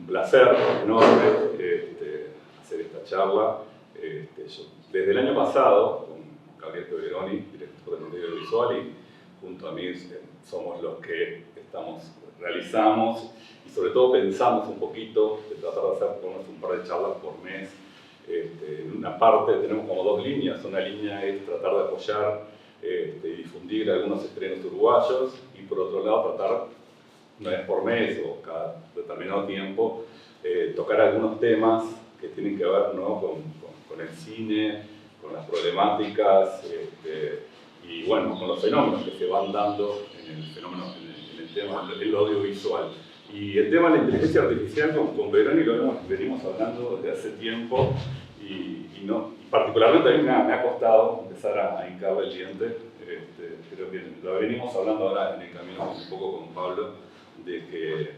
un placer enorme hacer esta charla. Yo, desde el año pasado, con Gabriel Peveroni, director de Medio Audiovisual, y junto a mí somos los que realizamos y sobre todo pensamos un poquito de tratar de hacer por un par de charlas por mes. En una parte tenemos como dos líneas. Una línea es tratar de apoyar y difundir algunos estrenos uruguayos, y por otro lado tratar una vez por mes o cada determinado tiempo tocar algunos temas que tienen que ver, ¿no?, con el cine, con las problemáticas y bueno, con los fenómenos que se van dando en el tema del audiovisual. Y el tema de la inteligencia artificial con Veroni lo venimos hablando desde hace tiempo, y particularmente a mí me ha costado empezar a hincarle el diente. Creo que lo venimos hablando ahora en el camino un poco con Pablo, de que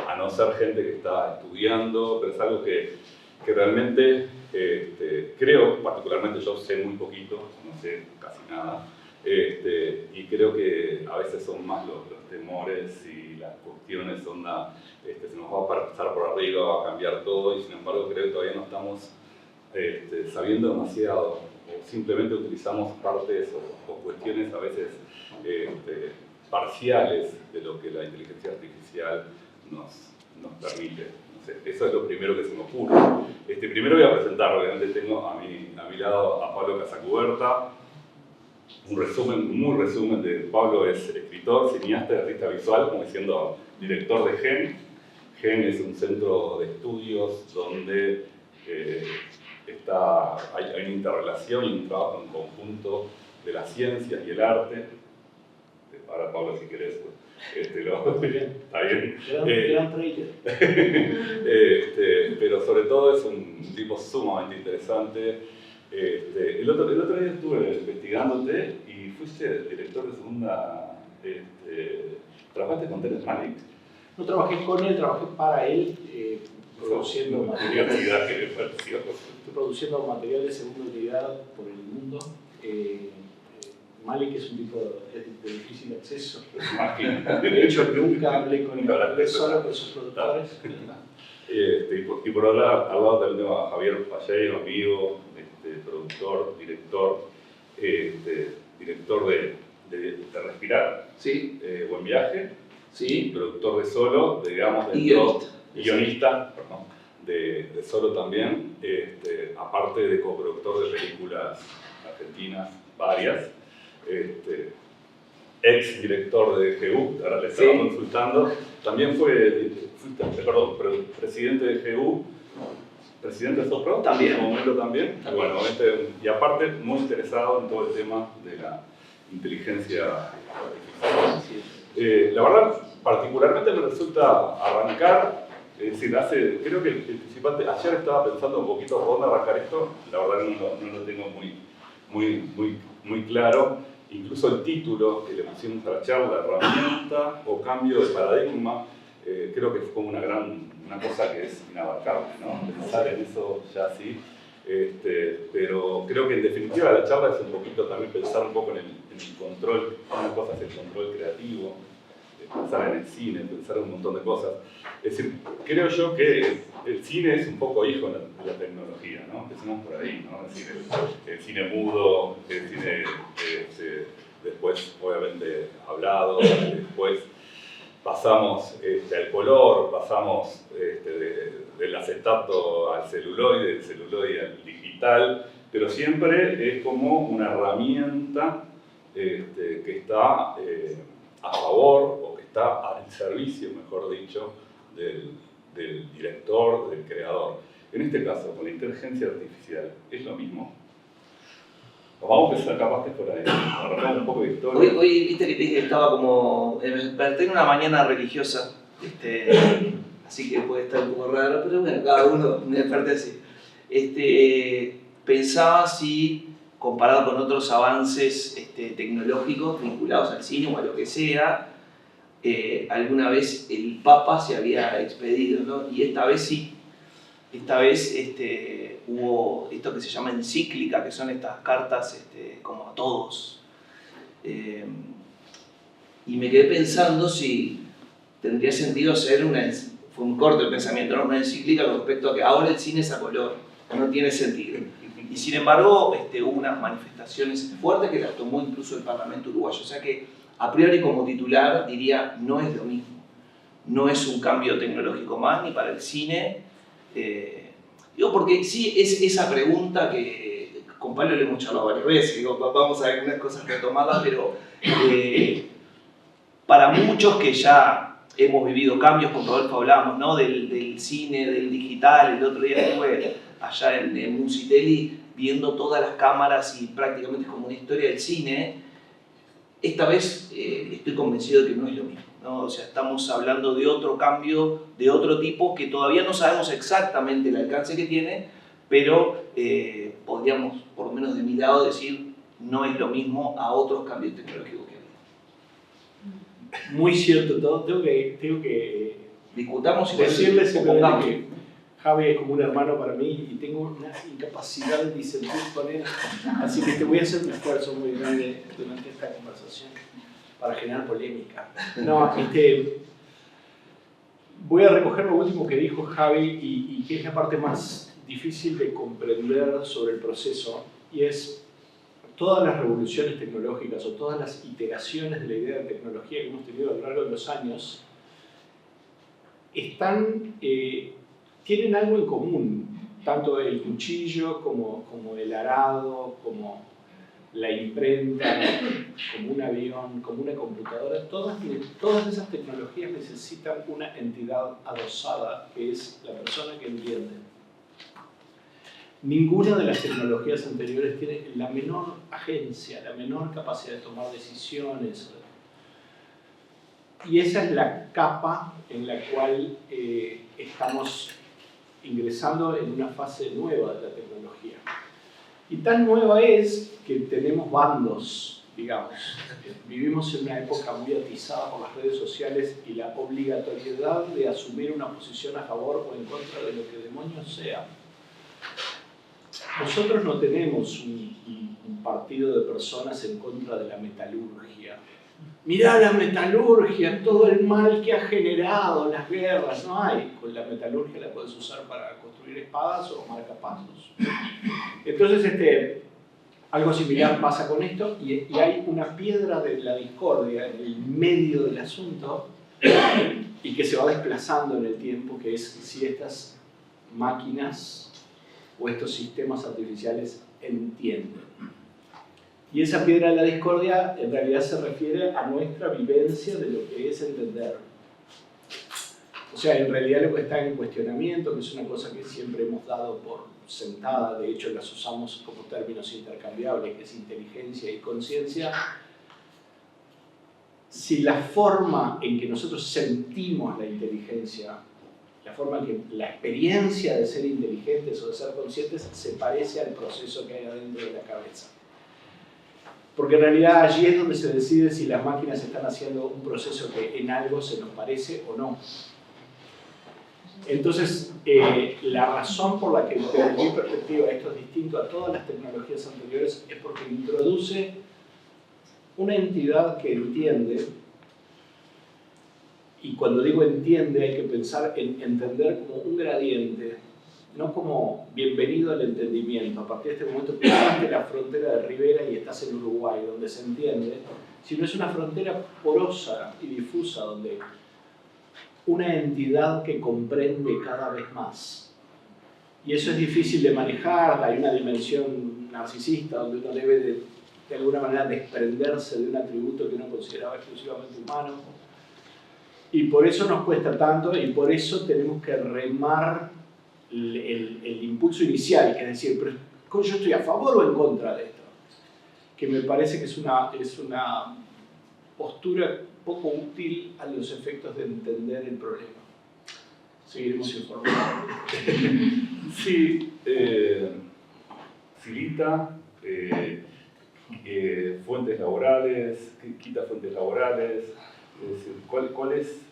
a no ser gente que está estudiando, pero es algo que realmente creo, particularmente yo sé muy poquito, no sé casi nada, y creo que a veces son más los temores y las cuestiones, se nos va a pasar por arriba, va a cambiar todo, y sin embargo creo que todavía no estamos sabiendo demasiado, o simplemente utilizamos partes o cuestiones a veces parciales de lo que la inteligencia artificial nos permite. No sé, eso es lo primero que se me ocurre. Primero voy a presentar, obviamente tengo a mi lado a Pablo Casacuberta. Muy resumen de Pablo: es escritor, cineasta y artista visual, como diciendo director de GEN. GEN es un centro de estudios donde hay una interrelación y un trabajo en conjunto de las ciencias y el arte. Ahora, Pablo, si querés, pues, está bien. Gran trailer. Pero sobre todo es un tipo sumamente interesante. El otro día estuve investigándote y fuiste director de segunda. ¿Trabajaste con Terence Malick? No trabajé con él, trabajé para él, produciendo material de segunda utilidad por el mundo. Malick es un tipo de difícil acceso. De hecho, nunca hablé con él, solo con sus productores. Y por al lado también tengo a Javier Palleiro, amigo, productor, director de Respirar, Sí. Buen Viaje, Sí. productor de Solo, digamos, guionista de Solo también, aparte de coproductor de películas argentinas varias, ex director de GU, ahora le estaba consultando, también presidente de GU, presidente de SOPRO, también. En un momento también. Bueno, y aparte muy interesado en todo el tema de la inteligencia artificial. La verdad, particularmente me resulta arrancar, es decir, creo que el participante, ayer estaba pensando un poquito por dónde arrancar esto, la verdad no lo tengo muy claro. Incluso el título que le pusimos a la charla, herramienta o cambio de paradigma, creo que fue como una cosa que es inabarcable, ¿no? Pensar en eso ya así. Pero creo que en definitiva la charla es un poquito también pensar un poco en el control. Una cosa es el control creativo, pensar en el cine, pensar en un montón de cosas. Es decir, creo yo que el cine es un poco hijo de la tecnología, ¿no? Empecemos por ahí, ¿no? Es decir, el cine mudo, el cine después obviamente hablado, después pasamos al color, pasamos del acetato al celuloide, del celuloide al digital, pero siempre es como una herramienta que está a favor, o que está al servicio, mejor dicho, del director, del creador. En este caso, con la inteligencia artificial, ¿es lo mismo? Vamos a empezar capaz que por ahí, arrancamos un poco de historia. Hoy viste que te dije que estaba como... me desperté en una mañana religiosa, así que puede estar un poco raro, pero bueno, cada uno me desperté así. Pensaba si, comparado con otros avances tecnológicos vinculados al cine o a lo que sea, alguna vez el Papa se había expedido, ¿no? Y esta vez sí. Esta vez hubo esto que se llama encíclica, que son estas cartas como a todos. Y me quedé pensando si tendría sentido hacer fue un corto el pensamiento, ¿no? Una encíclica con respecto a que ahora el cine es a color, no tiene sentido. Y sin embargo, hubo unas manifestaciones fuertes que las tomó incluso el Parlamento uruguayo. O sea que, a priori como titular, diría, no es lo mismo. No es un cambio tecnológico más, ni para el cine. Digo, porque sí, es esa pregunta que con Pablo le hemos charlado varias veces. Digo, vamos a ver algunas cosas retomadas, pero para muchos que ya hemos vivido cambios, con Rodolfo hablamos, ¿no? del cine, del digital. El otro día estuve allá en Musitelli viendo todas las cámaras y prácticamente es como una historia del cine. Esta vez estoy convencido de que no es lo mismo, ¿no? O sea, estamos hablando de otro cambio, de otro tipo, que todavía no sabemos exactamente el alcance que tiene, pero podríamos, por lo menos de mi lado, decir no es lo mismo a otros cambios tecnológicos que ha habido. Muy cierto todo. Tengo que discutamos y decirles simplemente que Javi es como un hermano para mí y tengo una incapacidad de disentir con él, así que te voy a hacer un esfuerzo muy grande durante esta conversación para generar polémica. No, voy a recoger lo último que dijo Javi y que es la parte más difícil de comprender sobre el proceso, y es todas las revoluciones tecnológicas o todas las iteraciones de la idea de tecnología que hemos tenido a lo largo de los años tienen algo en común, tanto el cuchillo como el arado, como la imprenta, como un avión, como una computadora. Todas esas tecnologías necesitan una entidad adosada, que es la persona que entiende. Ninguna de las tecnologías anteriores tiene la menor agencia, la menor capacidad de tomar decisiones. Y esa es la capa en la cual estamos ingresando en una fase nueva de la tecnología. Y tan nueva es que tenemos bandos, digamos. Vivimos en una época muy atizada por las redes sociales y la obligatoriedad de asumir una posición a favor o en contra de lo que demonios sea. Nosotros no tenemos un partido de personas en contra de la metalurgia. Mirá la metalurgia, todo el mal que ha generado, las guerras. No hay. Con la metalurgia la puedes usar para construir espadas o marcapasos. Entonces, algo similar pasa con esto y hay una piedra de la discordia en el medio del asunto y que se va desplazando en el tiempo, que es si estas máquinas o estos sistemas artificiales entienden. Y esa piedra de la discordia en realidad se refiere a nuestra vivencia de lo que es entender. O sea, en realidad lo que está en cuestionamiento, que es una cosa que siempre hemos dado por sentada, de hecho las usamos como términos intercambiables, que es inteligencia y conciencia. Si la forma en que nosotros sentimos la inteligencia, la forma en que la experiencia de ser inteligentes o de ser conscientes se parece al proceso que hay adentro de la cabeza. Porque en realidad allí es donde se decide si las máquinas están haciendo un proceso que en algo se nos parece o no. Entonces, la razón por la que desde mi perspectiva esto es distinto a todas las tecnologías anteriores es porque introduce una entidad que entiende, y cuando digo entiende hay que pensar en entender como un gradiente, no como bienvenido al entendimiento, a partir de este momento cruzaste la frontera de Rivera y estás en Uruguay, donde se entiende, sino es una frontera porosa y difusa, donde una entidad que comprende cada vez más. Y eso es difícil de manejar, hay una dimensión narcisista donde uno debe de alguna manera desprenderse de un atributo que uno consideraba exclusivamente humano. Y por eso nos cuesta tanto y por eso tenemos que remar el impulso inicial, que es decir, pero ¿yo estoy a favor o en contra de esto? Que me parece que es una postura poco útil a los efectos de entender el problema. Seguiremos informando. Sí, Silita, fuentes laborales, quita fuentes laborales, es decir, ¿cuál es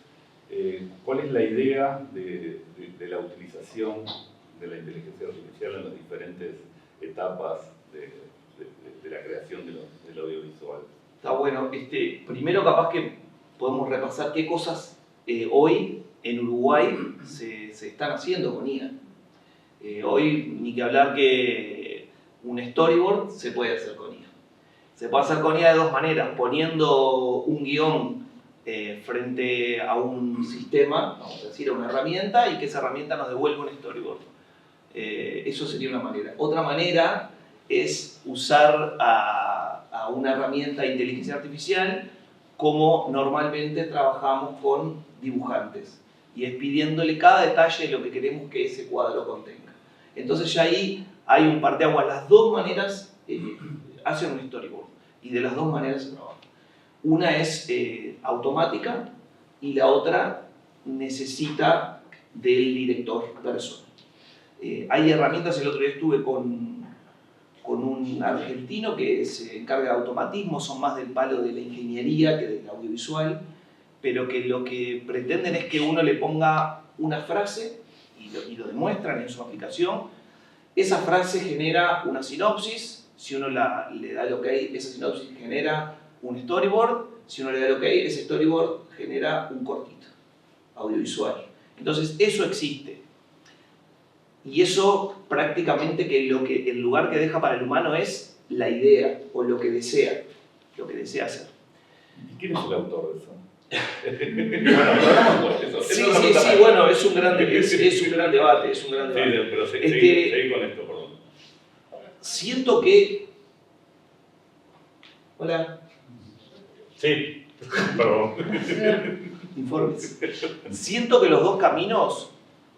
la idea de la utilización de la inteligencia artificial en las diferentes etapas de la creación del audiovisual? Está bueno. Primero capaz que podemos repasar qué cosas hoy en Uruguay se están haciendo con IA. Hoy, ni que hablar que un storyboard se puede hacer con IA. Se puede hacer con IA de dos maneras, poniendo un guión frente a un sistema, vamos a decir, a una herramienta, y que esa herramienta nos devuelva un storyboard. Eso sería una manera. Otra manera es usar a una herramienta de inteligencia artificial como normalmente trabajamos con dibujantes, y es pidiéndole cada detalle de lo que queremos que ese cuadro contenga. Entonces ya ahí hay un parteaguas. Las dos maneras hacen un storyboard, y de las dos maneras se trabaja. Una es automática y la otra necesita del director persona. Hay herramientas. El otro día estuve con un argentino que se encarga de automatismo, son más del palo de la ingeniería que del audiovisual, pero que lo que pretenden es que uno le ponga una frase, y lo demuestran en su aplicación. Esa frase genera una sinopsis. Si uno le da el OK, esa sinopsis genera un storyboard. Si uno le da el OK, ese storyboard genera un cortito audiovisual. Entonces eso existe. Y eso prácticamente que el lugar que deja para el humano es la idea, o lo que desea hacer. ¿Y quién es el autor de eso? Bueno, hablamos de eso. Sí, bueno, es un gran debate. Sí, pero seguí con esto, perdón. Siento que... Hola. Sí, perdón. Informes. Siento que los dos caminos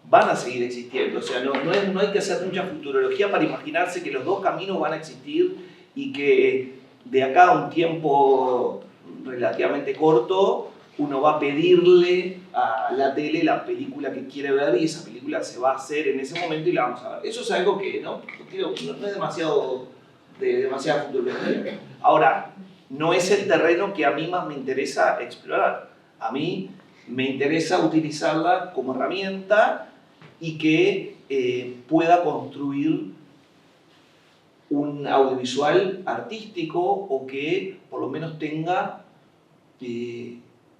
van a seguir existiendo. O sea, no hay que hacer mucha futurología para imaginarse que los dos caminos van a existir, y que de acá a un tiempo relativamente corto uno va a pedirle a la tele la película que quiere ver, y esa película se va a hacer en ese momento y la vamos a ver. Eso es algo que no es demasiada futurología. Ahora, no es el terreno que a mí más me interesa explorar. A mí me interesa utilizarla como herramienta y que pueda construir un audiovisual artístico, o que por lo menos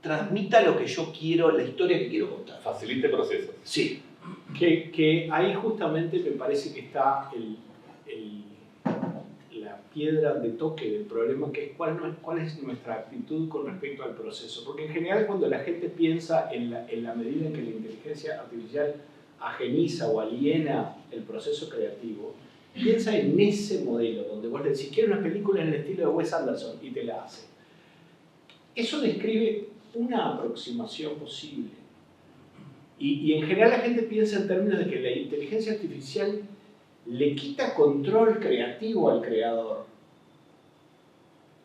transmita lo que yo quiero, la historia que quiero contar. Facilite procesos. Sí. Que ahí justamente me parece que está la piedra de toque del problema, que es cuál es nuestra actitud con respecto al proceso. Porque en general, cuando la gente piensa en la medida en que la inteligencia artificial ageniza o aliena el proceso creativo, piensa en ese modelo donde vos le decís: quiero una película en el estilo de Wes Anderson, y te la hace. Eso describe una aproximación posible. Y en general la gente piensa en términos de que la inteligencia artificial le quita control creativo al creador.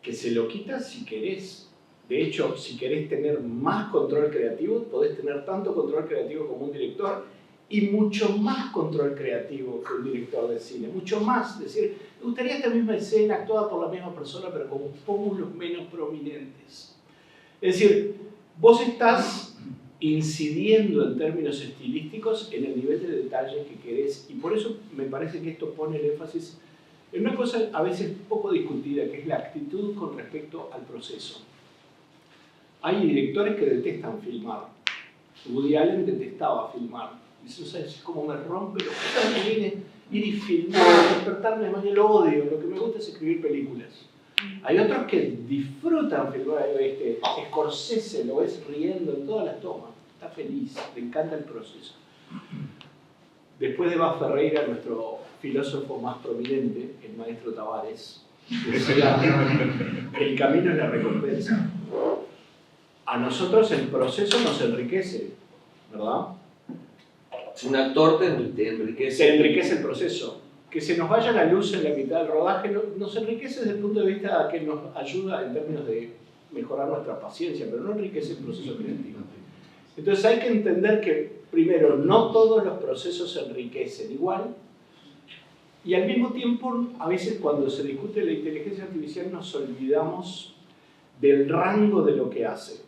Que se lo quita si querés. De hecho, si querés tener más control creativo, podés tener tanto control creativo como un director, y mucho más control creativo que un director de cine. Mucho más. Es decir, me gustaría esta misma escena actuada por la misma persona, pero con pómulos menos prominentes. Es decir, vos estás incidiendo en términos estilísticos en el nivel de detalle que querés, y por eso me parece que esto pone el énfasis en una cosa a veces poco discutida, que es la actitud con respecto al proceso. Hay directores que detestan filmar. Woody Allen detestaba filmar. Dice: no sabes cómo me rompe los corazones que viene ir y filmar, despertarme, además yo lo odio, lo que me gusta es escribir películas. Hay otros que disfrutan filmar. Scorsese lo ves riendo en todas las tomas, está feliz, le encanta el proceso. Después de Bas Ferreira, nuestro filósofo más prominente, el maestro Tavares, decía: el camino es la recompensa. A nosotros el proceso nos enriquece, ¿verdad? Un actor te enriquece. Se enriquece el proceso. Que se nos vaya la luz en la mitad del rodaje nos enriquece desde el punto de vista que nos ayuda en términos de mejorar nuestra paciencia, pero no enriquece el proceso creativo. Entonces hay que entender que, primero, no todos los procesos se enriquecen igual, y al mismo tiempo, a veces cuando se discute la inteligencia artificial nos olvidamos del rango de lo que hace.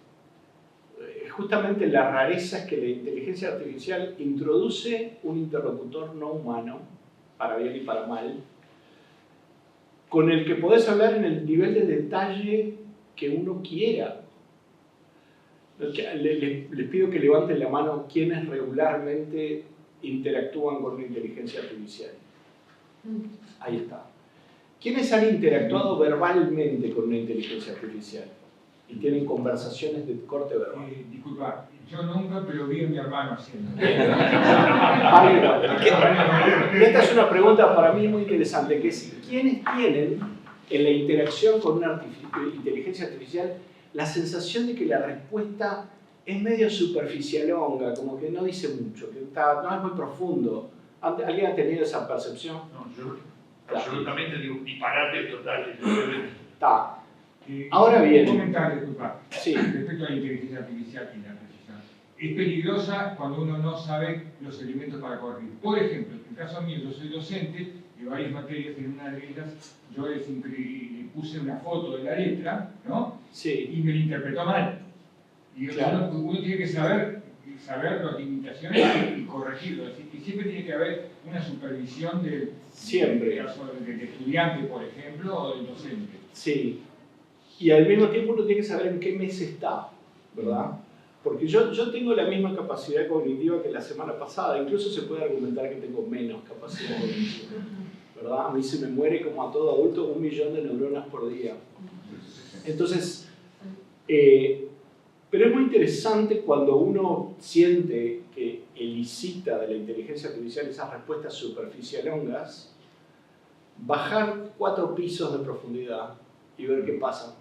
Justamente la rareza es que la inteligencia artificial introduce un interlocutor no humano, para bien y para mal, con el que podés hablar en el nivel de detalle que uno quiera. Les pido que levanten la mano quienes regularmente interactúan con una inteligencia artificial. Ahí está. ¿Quiénes han interactuado verbalmente con una inteligencia artificial? Y tienen conversaciones de corte verbal. Disculpa, yo nunca, pero vi a mi hermano haciendo. Esta es una pregunta para mí muy interesante, que es ¿quiénes tienen en la interacción con una inteligencia artificial la sensación de que la respuesta es medio superficialonga, como que no dice mucho, que no es muy profundo? ¿Alguien ha tenido esa percepción? No, yo absolutamente digo disparate total. Está. Ahora bien. Un comentario, disculpa. Sí. Respecto a la inteligencia artificial y la precisión. Es peligrosa cuando uno no sabe los elementos para corregir. Por ejemplo, en el caso mío, yo soy docente de varias materias, en una de ellas yo le puse una foto de la letra, ¿no? Sí. Y me la interpretó mal. Y claro. uno tiene que saber las limitaciones y corregirlo. Es decir, que siempre tiene que haber una supervisión del estudiante, por ejemplo, o del docente. Sí. Y al mismo tiempo uno tiene que saber en qué mes está, ¿verdad? Porque yo tengo la misma capacidad cognitiva que la semana pasada, incluso se puede argumentar que tengo menos capacidad cognitiva, ¿verdad? A mí se me muere, como a todo adulto, 1 millón de neuronas por día. Entonces, pero es muy interesante cuando uno siente que elicita de la inteligencia artificial esas respuestas superficialongas, bajar 4 pisos de profundidad y ver qué pasa.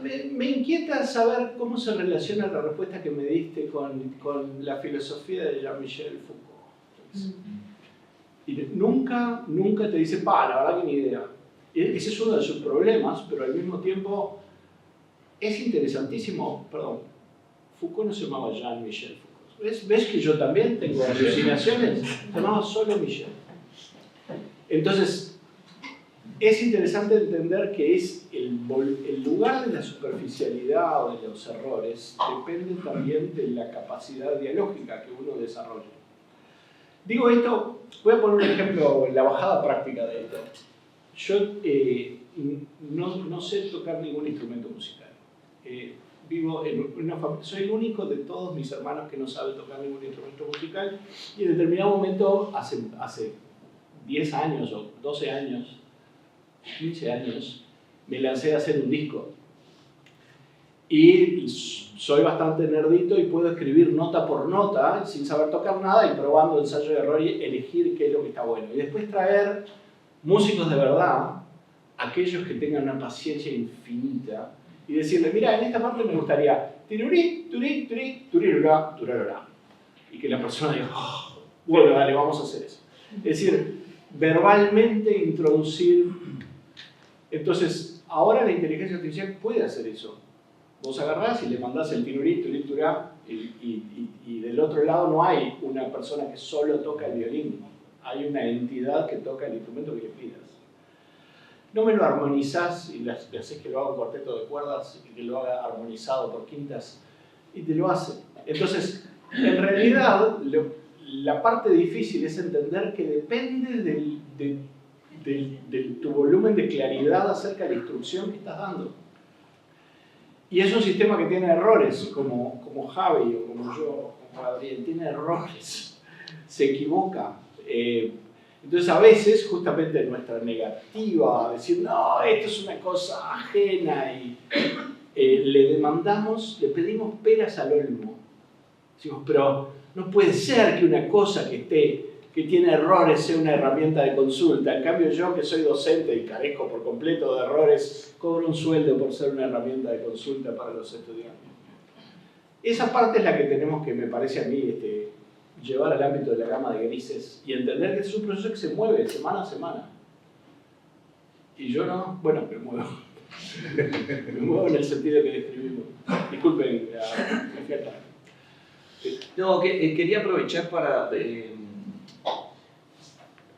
Me inquieta saber cómo se relaciona la respuesta que me diste con la filosofía de Jean-Michel Foucault. Y nunca te dice, la verdad que ni idea. Ese es uno de sus problemas, pero al mismo tiempo es interesantísimo. Perdón, Foucault no se llamaba Jean-Michel Foucault. ¿Ves que yo también tengo alucinaciones? Se llamaba solo Michel. Entonces, es interesante entender que es el lugar de la superficialidad o de los errores depende también de la capacidad dialógica que uno desarrolla. Digo esto, voy a poner un ejemplo, la bajada práctica de esto. Yo no sé tocar ningún instrumento musical. Vivo en una familia, soy el único de todos mis hermanos que no sabe tocar ningún instrumento musical y en determinado momento, hace 10 años o 12 años, 15 años, me lancé a hacer un disco. Y soy bastante nerdito y puedo escribir nota por nota, sin saber tocar nada, y probando ensayo de error y elegir qué es lo que está bueno. Y después traer músicos de verdad, aquellos que tengan una paciencia infinita, y decirle, mira, en esta parte me gustaría tirurí, turí, turí, turirurá, turarurá. Y que la persona diga, bueno, dale, vamos a hacer eso. Es decir, verbalmente introducir. Entonces, ahora la inteligencia artificial puede hacer eso. Vos agarrás y le mandás el tirurí, turí, turá, y del otro lado no hay una persona que solo toca el violín. Hay una entidad que toca el instrumento que le pidas. No me lo armonizás y le haces que lo haga un cuarteto de cuerdas y que lo haga armonizado por quintas y te lo hace. Entonces, en realidad, la parte difícil es entender que depende de tu volumen de claridad acerca de la instrucción que estás dando. Y es un sistema que tiene errores, como Javi o como yo, como Gabriel, tiene errores, se equivoca. Entonces a veces, justamente nuestra negativa a decir, no, esto es una cosa ajena, y le pedimos peras al olmo. Decimos, pero no puede ser que una cosa que tiene errores sea una herramienta de consulta. En cambio yo, que soy docente y carezco por completo de errores, cobro un sueldo por ser una herramienta de consulta para los estudiantes. Esa parte es la que tenemos que, me parece a mí, llevar al ámbito de la gama de grises y entender que es un proceso que se mueve semana a semana. Y yo no, bueno, me muevo. Me muevo en el sentido que describimos. Disculpen, me fui atrás. No, quería aprovechar para,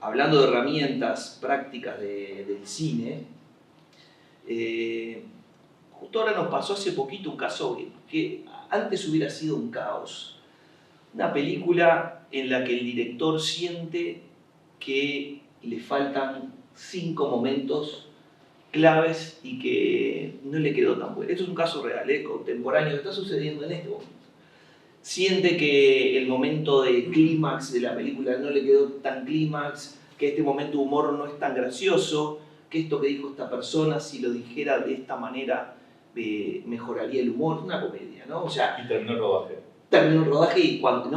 hablando de herramientas prácticas del cine, justo ahora nos pasó hace poquito un caso que antes hubiera sido un caos. Una película en la que el director siente que le faltan 5 momentos claves y que no le quedó tan bueno. Esto es un caso real, contemporáneo, que está sucediendo en este momento. Siente que el momento de clímax de la película no le quedó tan clímax, que este momento de humor no es tan gracioso, que esto que dijo esta persona, si lo dijera de esta manera, mejoraría el humor. Es una comedia, ¿no? O sea, Y terminó el rodaje. terminó el rodaje y cuando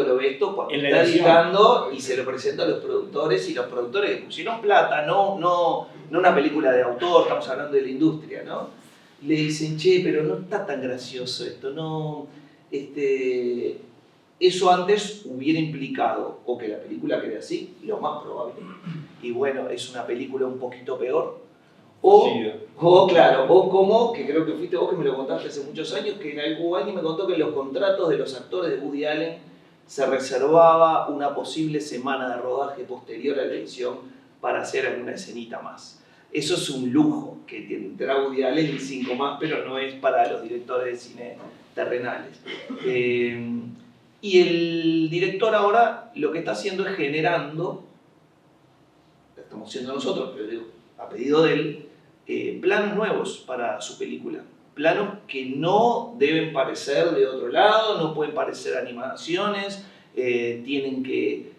lo ve esto, cuando En la está edición. editando y se lo presenta a los productores, y los productores que pusieron plata, no una película de autor, estamos hablando de la industria, ¿no? Le dicen, che, pero no está tan gracioso esto, no, eso antes hubiera implicado o que la película quede así, lo más probable, y bueno, es una película un poquito peor, claro, o como, que creo que fuiste vos que me lo contaste hace muchos años, que en algún año me contó que en los contratos de los actores de Woody Allen se reservaba una posible semana de rodaje posterior a la edición para hacer alguna escenita más. Eso es un lujo que tendrá Woody Allen y 5 más, pero no es para los directores de cine terrenales. Y el director ahora lo que está haciendo es generando, lo estamos haciendo nosotros, pero digo, a pedido de él, planos nuevos para su película. Planos que no deben parecer de otro lado, no pueden parecer animaciones, tienen que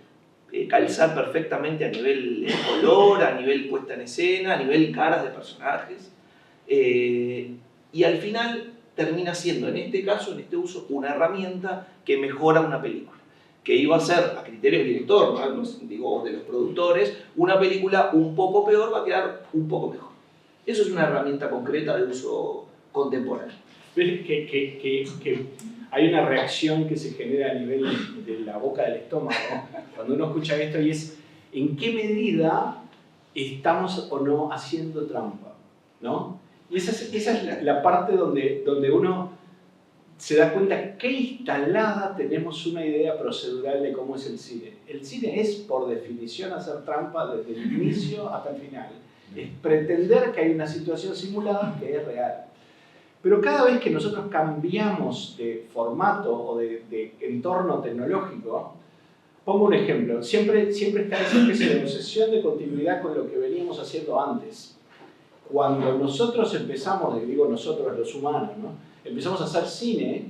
calzar perfectamente a nivel color, a nivel puesta en escena, a nivel caras de personajes. Y al final termina siendo, en este caso, en este uso, una herramienta que mejora una película. Que iba a ser, a criterio del director, ¿no? Digo, de los productores, una película un poco peor va a quedar un poco mejor. Eso es una herramienta concreta de uso contemporáneo. Que hay una reacción que se genera a nivel de la boca del estómago cuando uno escucha esto, y es en qué medida estamos o no haciendo trampa, ¿no? Y esa es la parte donde uno se da cuenta qué instalada tenemos una idea procedural de cómo es el cine. El cine es, por definición, hacer trampa desde el inicio hasta el final. Es pretender que hay una situación simulada que es real. Pero cada vez que nosotros cambiamos de formato o de entorno tecnológico, pongo un ejemplo, siempre está esa especie de obsesión de continuidad con lo que veníamos haciendo antes. Cuando nosotros empezamos, digo nosotros los humanos, ¿no? Empezamos a hacer cine,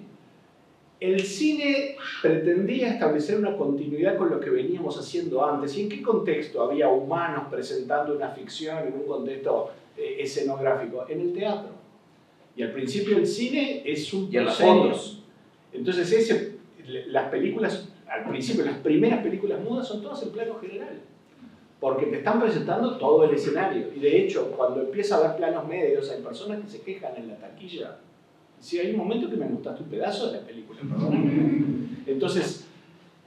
el cine pretendía establecer una continuidad con lo que veníamos haciendo antes. ¿Y en qué contexto había humanos presentando una ficción en un contexto escenográfico? En el teatro. Y al principio el cine es un proscenio. Entonces las películas, al principio, las primeras películas mudas son todas en plano general. Porque te están presentando todo el escenario. Y de hecho, cuando empieza a haber planos medios, hay personas que se quejan en la taquilla. Si hay un momento que me gustaste un pedazo de la película, perdón. Entonces,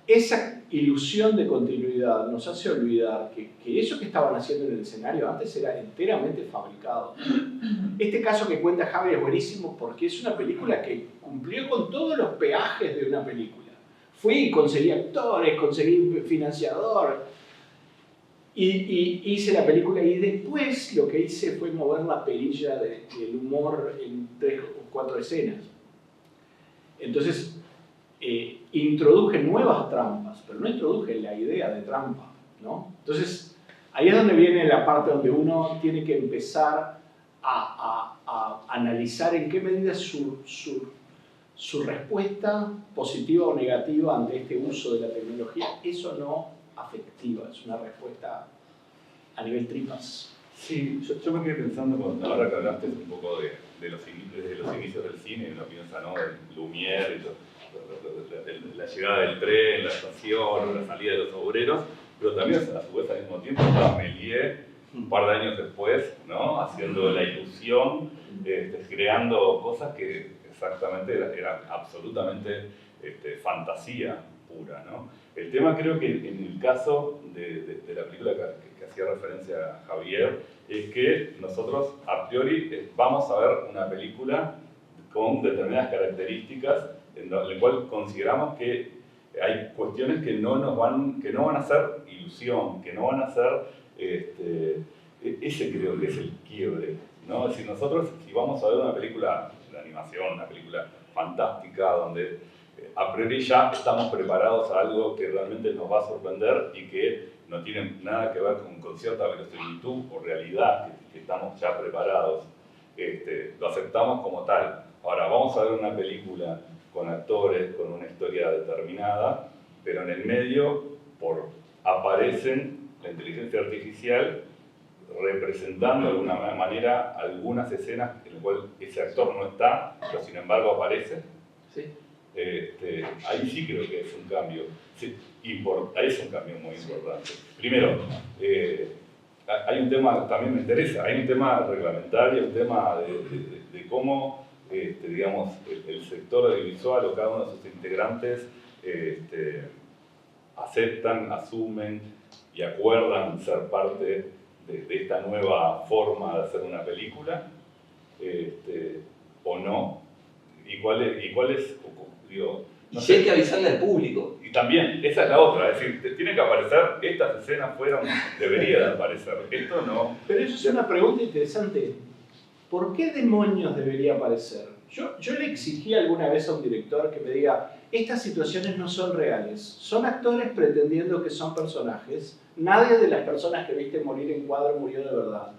esa ilusión de continuidad nos hace olvidar que eso que estaban haciendo en el escenario antes era enteramente fabricado. Este caso que cuenta Javi es buenísimo porque es una película que cumplió con todos los peajes de una película. Fui y conseguí actores, conseguí financiador, y hice la película, y después lo que hice fue mover la perilla del humor en 3 o 4 escenas. Entonces, introduje nuevas trampas, pero no introduje la idea de trampa, ¿no? Entonces, ahí es donde viene la parte donde uno tiene que empezar a analizar en qué medida su respuesta positiva o negativa ante este uso de la tecnología es o no afectiva, es una respuesta a nivel tripas. Sí, yo me quedé pensando, ahora que hablaste un poco de los inicios del cine, uno piensa, ¿no?, del Lumière, la llegada del tren, la estación, la salida de los obreros, pero también a su vez al mismo tiempo estaba Méliès, un par de años después, ¿no?, haciendo la ilusión, creando cosas que exactamente eran absolutamente fantasía pura, ¿no? El tema, creo que en el caso de la película que hacía referencia a Javier, es que nosotros a priori vamos a ver una película con determinadas características en la cual consideramos que hay cuestiones que no van a ser ilusión, que no van a ser, ese creo que es el quiebre, ¿no? Es decir, nosotros si vamos a ver una película de animación, una película fantástica, donde a priori ya estamos preparados a algo que realmente nos va a sorprender y que no tienen nada que ver con cierta verosimilitud o realidad que estamos ya preparados, lo aceptamos como tal. Ahora, vamos a ver una película con actores, con una historia determinada, pero en el medio aparecen la inteligencia artificial representando de alguna manera algunas escenas en las cuales ese actor no está, pero sin embargo aparece. Sí. Ahí sí creo que es un cambio, sí, ahí es un cambio muy importante. Primero, hay un tema, también me interesa, hay un tema reglamentario, un tema de cómo, digamos, el sector audiovisual o cada uno de sus integrantes aceptan, asumen y acuerdan ser parte de esta nueva forma de hacer una película, o no, y cuál es digo, Y si hay que avisarle al público. y también, esa es la otra, es decir, tiene que aparecer, estas escenas deberían de aparecer, esto no. Pero eso es una pregunta interesante. ¿Por qué demonios debería aparecer? Yo le exigí alguna vez a un director que me diga, estas situaciones no son reales, son actores pretendiendo que son personajes, nadie de las personas que viste morir en cuadro murió de verdad.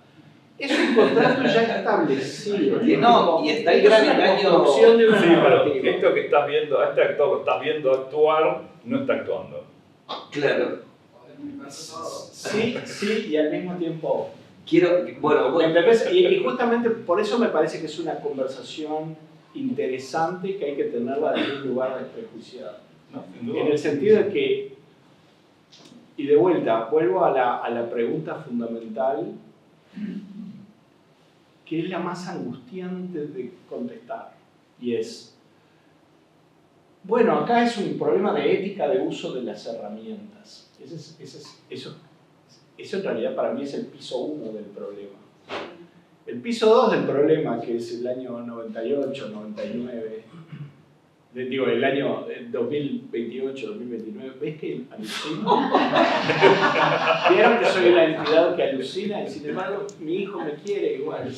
Es un contrato ya establecido. No, y está el gran engaño. De una Sí, pero narrativa. esto que estás viendo, a este actor que estás viendo actuar, no está actuando. Claro. Sí, y al mismo tiempo. Bueno, Y justamente por eso me parece que es una conversación interesante que hay que tenerla desde un lugar desprejuiciado. No, sin duda. En el sentido de que, y de vuelta, vuelvo a la pregunta fundamental, que es la más angustiante de contestar, y es, bueno, acá es un problema de ética de uso de las herramientas. Eso en realidad para mí es el piso 1 del problema. El piso 2 del problema, que es el año 98, 99, digo, el año 2028, 2029, ¿ves que alucino? Vieron que soy la entidad que alucina y sin embargo mi hijo me quiere igual.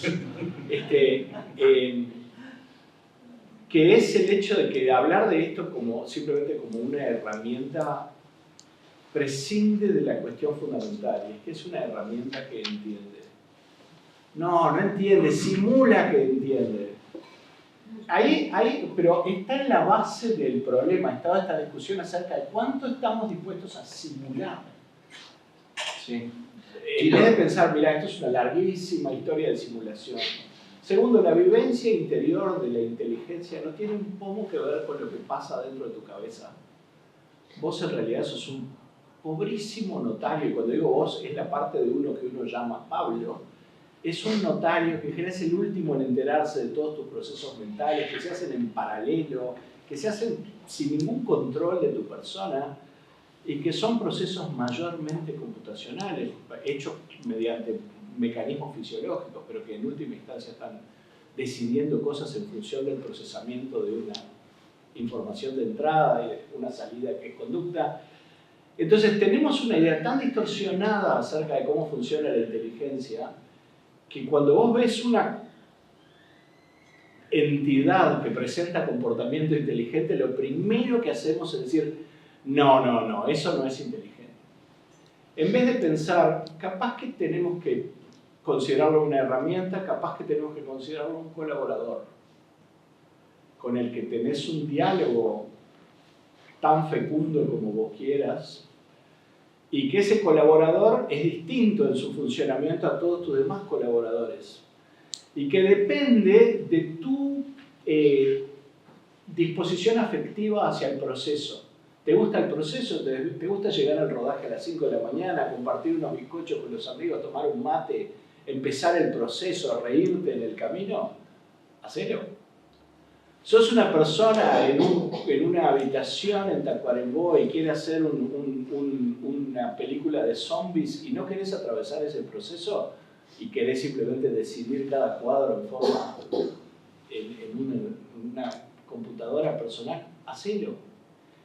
Que es el hecho de que hablar de esto simplemente como una herramienta prescinde de la cuestión fundamental, y es que es una herramienta que entiende. No entiende, simula que entiende. Pero está en la base del problema, estaba esta discusión acerca de cuánto estamos dispuestos a simular. sí. En vez de pensar, mira, esto es una larguísima historia de simulación. Segundo, la vivencia interior de la inteligencia no tiene un poco que ver con lo que pasa dentro de tu cabeza. Vos en realidad sos un pobrísimo notario, y cuando digo vos es la parte de uno que uno llama Pablo. Es un notario que en general es el último en enterarse de todos tus procesos mentales, que se hacen en paralelo, que se hacen sin ningún control de tu persona y que son procesos mayormente computacionales, hechos mediante mecanismos fisiológicos, pero que en última instancia están decidiendo cosas en función del procesamiento de una información de entrada y de una salida que es conducta. Entonces tenemos una idea tan distorsionada acerca de cómo funciona la inteligencia que cuando vos ves una entidad que presenta comportamiento inteligente, lo primero que hacemos es decir, no, eso no es inteligente. En vez de pensar, capaz que tenemos que considerarlo una herramienta, capaz que tenemos que considerarlo un colaborador, con el que tenés un diálogo tan fecundo como vos quieras, y que ese colaborador es distinto en su funcionamiento a todos tus demás colaboradores y que depende de tu disposición afectiva hacia el proceso. ¿Te gusta el proceso? ¿Te gusta llegar al rodaje a las 5 de la mañana, compartir unos bizcochos con los amigos, tomar un mate, empezar el proceso, reírte en el camino? Hacelo. Sos una persona en una habitación en Tacuarembó y quieres hacer una película de zombies y no querés atravesar ese proceso y querés simplemente decidir cada cuadro en una computadora personal, hacelo.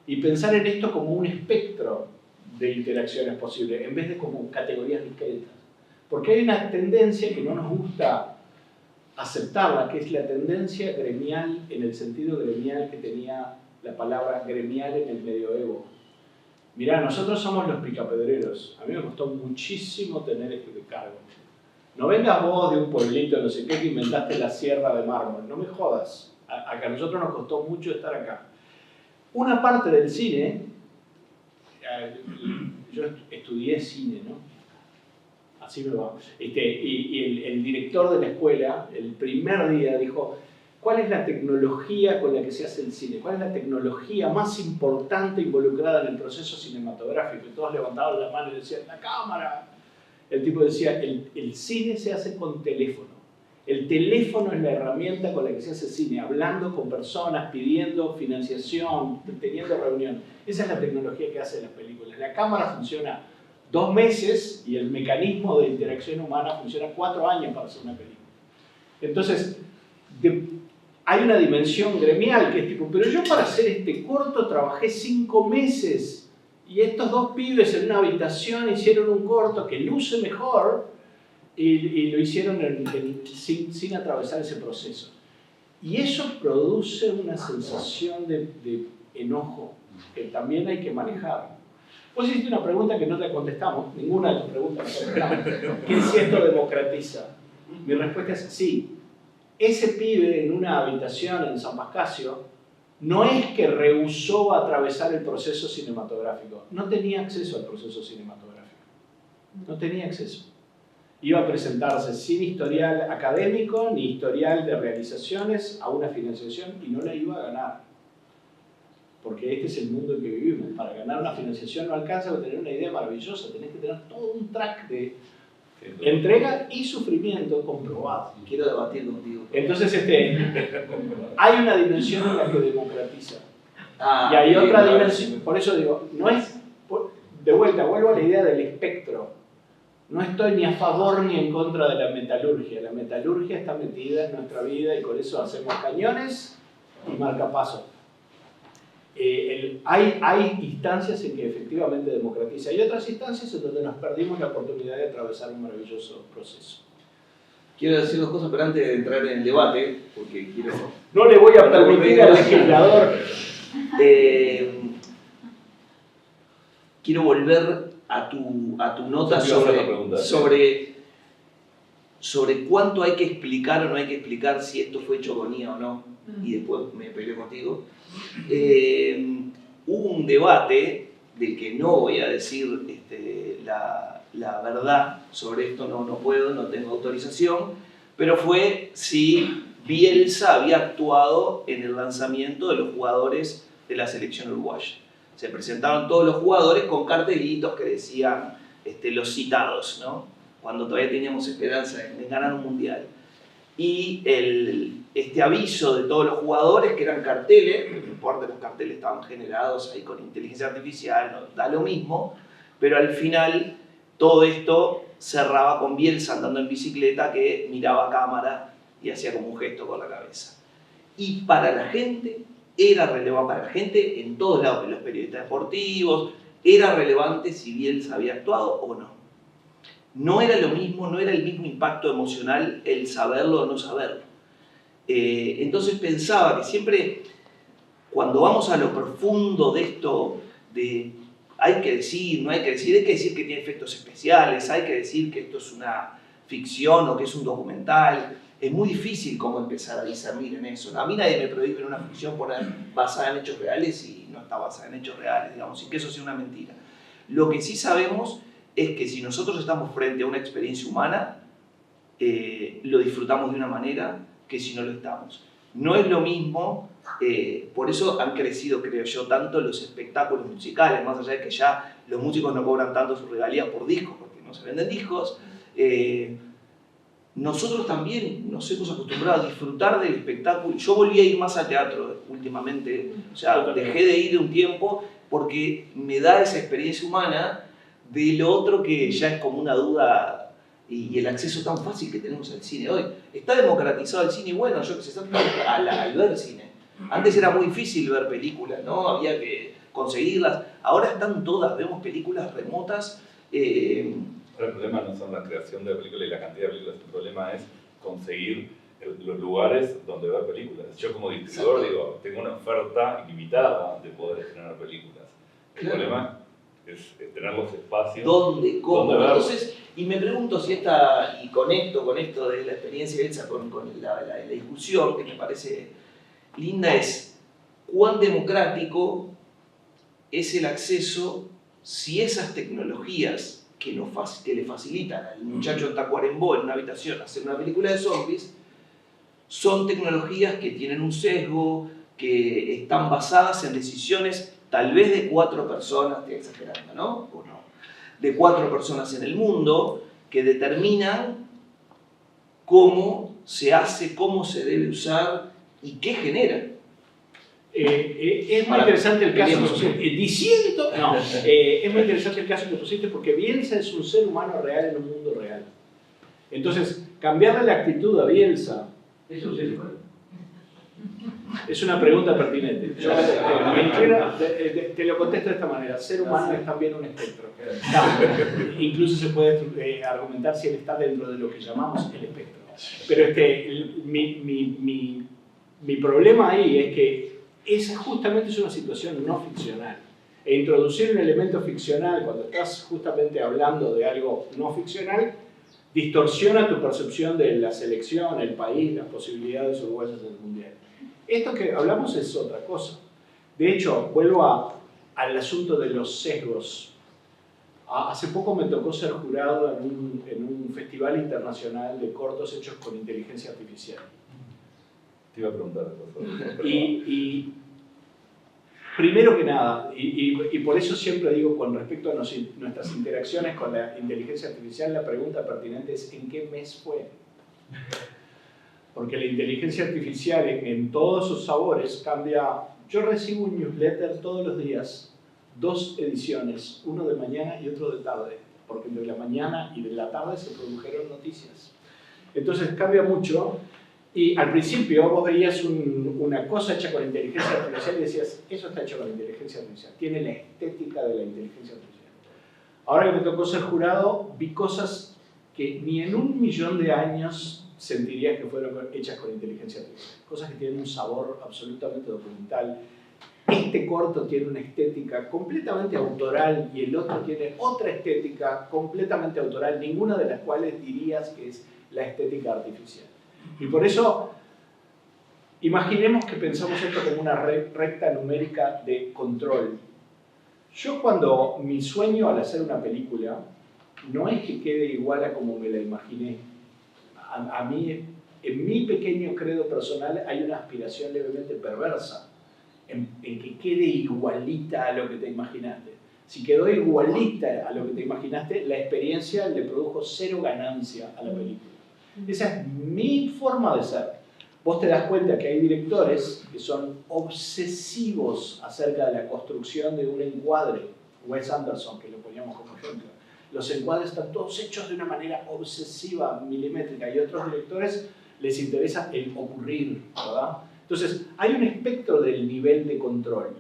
Y pensar en esto como un espectro de interacciones posibles, en vez de como categorías discretas. Porque hay una tendencia que no nos gusta aceptarla, que es la tendencia gremial, en el sentido gremial que tenía la palabra gremial en el medioevo, Mirá, nosotros somos los picapedreros. A mí me costó muchísimo tener este cargo. No vengas vos de un pueblito, no sé qué, que inventaste la sierra de mármol. No me jodas. A nosotros nos costó mucho estar acá. Una parte del cine, yo estudié cine, ¿no? Así me va. Y el director de la escuela, el primer día, dijo: ¿cuál es la tecnología con la que se hace el cine? ¿Cuál es la tecnología más importante involucrada en el proceso cinematográfico? Y todos levantaban la mano y decían: la cámara. El tipo decía: el cine se hace con teléfono. El teléfono es la herramienta con la que se hace cine, hablando con personas, pidiendo financiación, teniendo reunión. Esa es la tecnología que hace las películas. La cámara funciona 2 meses y el mecanismo de interacción humana funciona 4 años para hacer una película. Entonces, hay una dimensión gremial que es tipo: pero yo para hacer este corto trabajé 5 meses y estos 2 pibes en una habitación hicieron un corto que luce mejor y lo hicieron sin atravesar ese proceso. Y eso produce una sensación de enojo que también hay que manejar. Vos hiciste una pregunta que no te contestamos, ninguna de tus preguntas la contestamos, que es si esto democratiza. Mi respuesta es sí. Ese pibe en una habitación en San Pascasio no es que rehusó atravesar el proceso cinematográfico, no tenía acceso al proceso cinematográfico, no tenía acceso. Iba a presentarse sin historial académico ni historial de realizaciones a una financiación y no la iba a ganar. Porque este es el mundo en que vivimos. Para ganar una financiación no alcanza con tener una idea maravillosa, tenés que tener todo un track de entrega y sufrimiento comprobado. Quiero debatir contigo. Entonces, hay una dimensión en la que democratiza. Y hay otra dimensión. Por eso digo, no es... De vuelta, vuelvo a la idea del espectro. No estoy ni a favor ni en contra de la metalurgia. La metalurgia está metida en nuestra vida y por eso hacemos cañones y marcapasos. Hay instancias en que efectivamente democratiza. Hay otras instancias en donde nos perdimos la oportunidad de atravesar un maravilloso proceso. Quiero decir 2 cosas, pero antes de entrar en el debate, porque quiero... No le voy a permitir al legislador. Quiero volver a tu nota sobre cuánto hay que explicar o no hay que explicar si esto fue hecho con IA o no, y después me peleé contigo. Hubo un debate del que no voy a decir la verdad sobre esto, no puedo, no tengo autorización, pero fue si Bielsa había actuado en el lanzamiento de los jugadores de la selección uruguaya. Se presentaron todos los jugadores con cartelitos que decían los citados, ¿no? Cuando todavía teníamos esperanza en ganar un mundial. Y este aviso de todos los jugadores, que eran carteles, no importa, los carteles estaban generados ahí con inteligencia artificial, no, da lo mismo, pero al final todo esto cerraba con Bielsa andando en bicicleta que miraba a cámara y hacía como un gesto con la cabeza. Y para la gente era relevante, para la gente en todos lados, en los periodistas deportivos, era relevante si Bielsa había actuado o no. No era lo mismo, no era el mismo impacto emocional el saberlo o no saberlo. Entonces pensaba que siempre, cuando vamos a lo profundo de esto, de hay que decir, no hay que decir que tiene efectos especiales, hay que decir que esto es una ficción o que es un documental, es muy difícil cómo empezar a discernir en eso. A mí nadie me prohíbe en una ficción poner basada en hechos reales y no está basada en hechos reales, digamos, y que eso sea una mentira. Lo que sí sabemos es que si nosotros estamos frente a una experiencia humana, lo disfrutamos de una manera que si no lo estamos. No es lo mismo, por eso han crecido, creo yo, tanto los espectáculos musicales, más allá de que ya los músicos no cobran tanto sus regalías por discos, porque no se venden discos. Nosotros también nos hemos acostumbrado a disfrutar del espectáculo. Yo volví a ir más al teatro últimamente, o sea, dejé de ir un tiempo porque me da esa experiencia humana de lo otro que ya es como una duda y el acceso tan fácil que tenemos al cine hoy. Está democratizado el cine y bueno, yo que sé, al ver cine. Antes era muy difícil ver películas, ¿no? Había que conseguirlas. Ahora están todas, vemos películas remotas. El problema no son la creación de películas y la cantidad de películas, el problema es conseguir los lugares donde ver películas. Yo como distribuidor digo, tengo una oferta ilimitada de poder generar películas. El problema es tener los espacios. ¿Dónde? ¿Cómo? ¿Dónde verlo? Entonces, y me pregunto si y conecto con esto de la experiencia de Elsa, con la discusión que me parece linda, es cuán democrático es el acceso si esas tecnologías que le facilitan al muchacho en Tacuarembó en una habitación hacer una película de zombies son tecnologías que tienen un sesgo, que están basadas en decisiones tal vez de 4 personas, estoy exagerando, ¿no? ¿O no? De 4 personas en el mundo que determinan cómo se hace, cómo se debe usar y qué genera. Es muy interesante el caso que pusiste. Es muy interesante el caso que pusiste porque Bielsa es un ser humano real en un mundo real. Entonces, cambiarle la actitud a Bielsa Eso se fue. es una pregunta pertinente. Yo te lo contesto de esta manera. Ser humano es también un espectro. Incluso se puede argumentar si él está dentro de lo que llamamos el espectro. Pero mi problema ahí es que esa justamente es una situación no ficcional. E introducir un elemento ficcional cuando estás justamente hablando de algo no ficcional distorsiona tu percepción de la selección, el país, las posibilidades uruguayas en el mundial. Esto que hablamos es otra cosa. De hecho, vuelvo al asunto de los sesgos. Hace poco me tocó ser jurado en un festival internacional de cortos hechos con inteligencia artificial. Te iba a preguntar eso. Y primero que nada, y por eso siempre digo con respecto a nuestras interacciones con la inteligencia artificial, la pregunta pertinente es ¿en qué mes fue? Porque la inteligencia artificial en todos sus sabores cambia. Yo recibo un newsletter todos los días, 2 ediciones, uno de mañana y otro de tarde, porque de la mañana y de la tarde se produjeron noticias. Entonces cambia mucho. Y al principio vos veías una cosa hecha con inteligencia artificial y decías, eso está hecho con inteligencia artificial, tiene la estética de la inteligencia artificial. Ahora que me tocó ser jurado, vi cosas que ni en 1.000.000 de años sentirías que fueron hechas con inteligencia artificial. Cosas que tienen un sabor absolutamente documental. Este corto tiene una estética completamente autoral y el otro tiene otra estética completamente autoral, ninguna de las cuales dirías que es la estética artificial. Y por eso, imaginemos que pensamos esto como una recta numérica de control. Yo mi sueño al hacer una película no es que quede igual a como me la imaginé. A mí, en mi pequeño credo personal, hay una aspiración levemente perversa en que quede igualita a lo que te imaginaste. Si quedó igualita a lo que te imaginaste, la experiencia le produjo 0 ganancia a la película. Esa es mi forma de ser. Vos te das cuenta que hay directores que son obsesivos acerca de la construcción de un encuadre. Wes Anderson, que lo poníamos como ejemplo. Los encuadres están todos hechos de una manera obsesiva, milimétrica, y a otros directores les interesa el ocurrir, ¿verdad? Entonces, hay un espectro del nivel de control.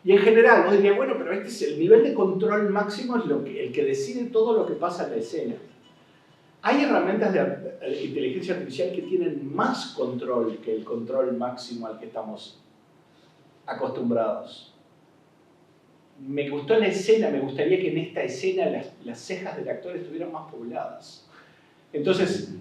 Y en general, vos dirías, bueno, pero este es el nivel de control máximo, es el que decide todo lo que pasa en la escena. Hay herramientas de inteligencia artificial que tienen más control que el control máximo al que estamos acostumbrados. Me gustó la escena, me gustaría que en esta escena las cejas del actor estuvieran más pobladas. Entonces,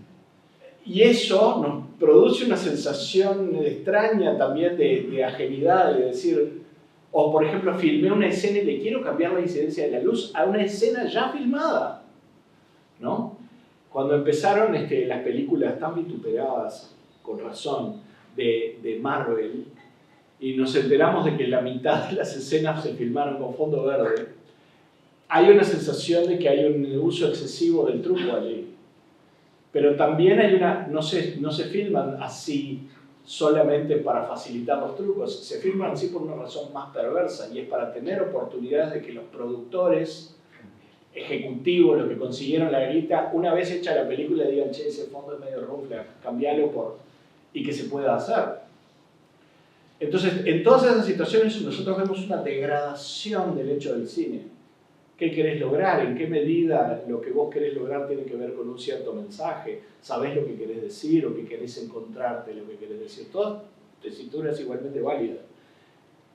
y eso nos produce una sensación extraña también de ajenidad, de decir, o por ejemplo, filmé una escena y le quiero cambiar la incidencia de la luz a una escena ya filmada, ¿no? Cuando empezaron las películas tan vituperadas, con razón, de Marvel, y nos enteramos de que la mitad de las escenas se filmaron con fondo verde, hay una sensación de que hay un uso excesivo del truco allí. Pero también hay no se filman así solamente para facilitar los trucos, se filman así por una razón más perversa, y es para tener oportunidades de que los productores ejecutivos, los que consiguieron la grita, una vez hecha la película digan, che, ese fondo es medio rufla, cambialo y que se pueda hacer. Entonces, en todas esas situaciones nosotros vemos una degradación del hecho del cine. ¿Qué querés lograr? ¿En qué medida lo que vos querés lograr tiene que ver con un cierto mensaje? ¿Sabés lo que querés decir o qué querés encontrarte lo que querés decir? Todas tesituras igualmente válidas.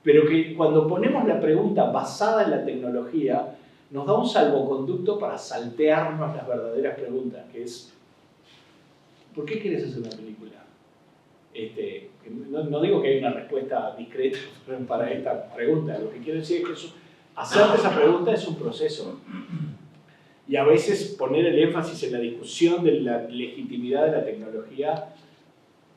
pero que cuando ponemos la pregunta basada en la tecnología, nos da un salvoconducto para saltearnos las verdaderas preguntas, que es, ¿por qué quieres hacer una película? No digo que hay una respuesta discreta para esta pregunta, lo que quiero decir es que hacerte esa pregunta es un proceso. Y a veces poner el énfasis en la discusión de la legitimidad de la tecnología,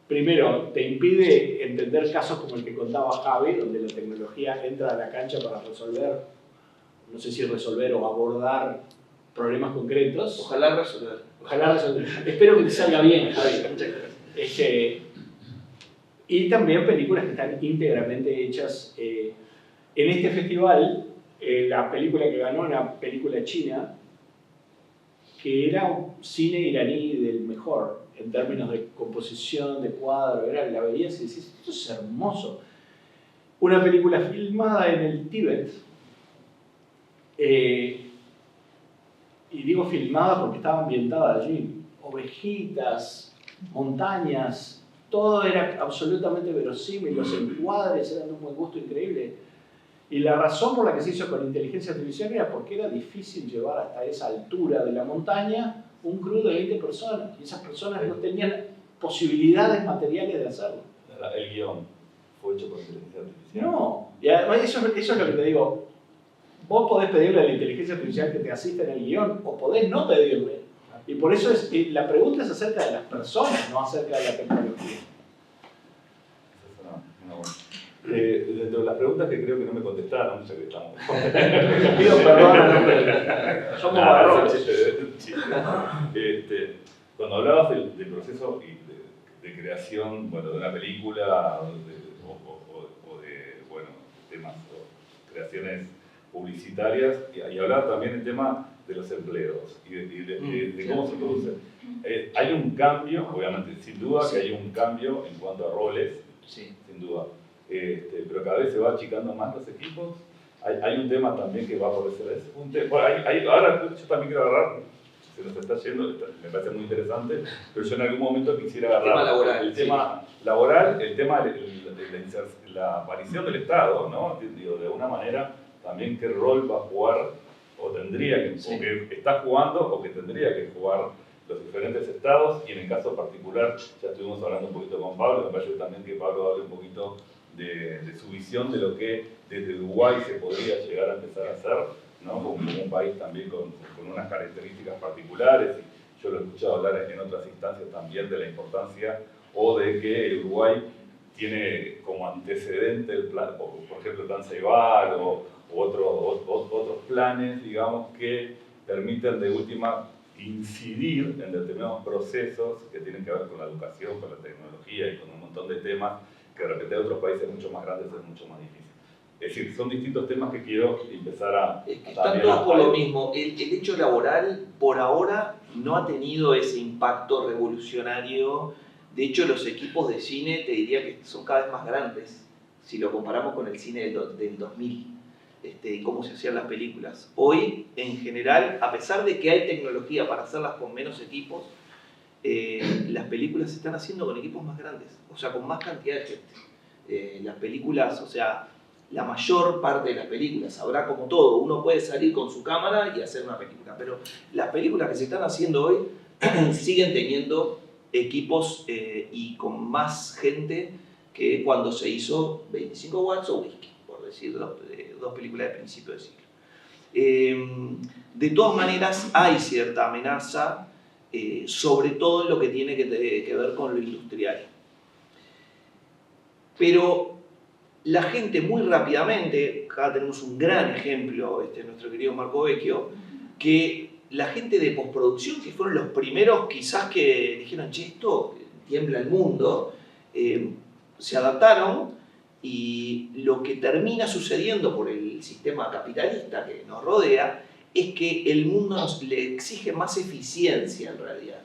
primero, te impide entender casos como el que contaba Javi, donde la tecnología entra a la cancha para resolver, no sé si resolver o abordar problemas concretos. Ojalá resolver. Ojalá resolver. Espero que te salga bien, Javi. Muchas gracias. Y también películas que están íntegramente hechas. En este festival, la película que ganó era una película china, que era un cine iraní del mejor, en términos de composición, de cuadro, la veías y decís, esto es hermoso. Una película filmada en el Tíbet, y digo filmada porque estaba ambientada allí, ovejitas, montañas, todo era absolutamente verosímil, los encuadres eran de un buen gusto increíble. Y la razón por la que se hizo con inteligencia artificial era porque era difícil llevar hasta esa altura de la montaña un crew de 20 personas. Y esas personas no tenían posibilidades materiales de hacerlo. El guión fue hecho por inteligencia artificial. No, y además eso es lo que te digo. Vos podés pedirle a la inteligencia artificial que te asista en el guión, o podés no pedirle. Y por eso la pregunta es acerca de las personas, no acerca de la tecnología. Dentro de las preguntas que creo que no me contestaron, ya que estamos. Pido perdón, somos varones. Cuando hablabas del proceso de creación, bueno, de una película o de bueno, temas o creaciones publicitarias, y hablaba también el tema de los empleos y de cómo se produce. Hay un cambio, obviamente, sin duda que hay un cambio en cuanto a roles, Sí. sin duda. Pero cada vez se va achicando más los equipos. Hay un tema también que va por ese bueno, ahora yo también quiero agarrar, se nos está yendo, me parece muy interesante, pero yo en algún momento quisiera agarrar el tema laboral, el tema de la aparición del Estado, ¿no? Digo, de alguna manera también qué rol va a jugar o tendría que, o que está jugando o que tendría que jugar los diferentes estados, y en el caso particular ya estuvimos hablando un poquito con Pablo, me parece también que Pablo hable un poquito de su visión de lo que desde Uruguay se podría llegar a empezar a hacer, ¿no? Como un país también con unas características particulares, y yo lo he escuchado hablar en otras instancias también de la importancia o de que Uruguay tiene como antecedente el plan, por ejemplo el plan Ceibal o otros planes, digamos, que permiten de última incidir en determinados procesos que tienen que ver con la educación, con la tecnología y con un montón de temas que de repente en otros países mucho más grandes es mucho más difícil. Es decir, son distintos temas que quiero empezar a... Es que están todos por lo mismo. El hecho laboral, por ahora, no ha tenido ese impacto revolucionario. De hecho, los equipos de cine, te diría que son cada vez más grandes, si lo comparamos con el cine del 2000. Cómo se hacían las películas. Hoy, en general, a pesar de que hay tecnología para hacerlas con menos equipos, las películas se están haciendo con equipos más grandes, o sea, con más cantidad de gente. Las películas, o sea, la mayor parte de las películas, habrá como todo, uno puede salir con su cámara y hacer una película, pero las películas que se están haciendo hoy siguen teniendo equipos y con más gente que cuando se hizo 25 watts o Whisky, por decir dos películas de principio de siglo. De todas maneras, hay cierta amenaza, sobre todo en lo que tiene que ver con lo industrial. Pero la gente muy rápidamente, acá tenemos un gran ejemplo, nuestro querido Marco Vecchio, que la gente de postproducción, que fueron los primeros quizás que dijeron, che, esto tiembla el mundo, se adaptaron, y lo que termina sucediendo por el sistema capitalista que nos rodea es que el mundo le exige más eficiencia en realidad.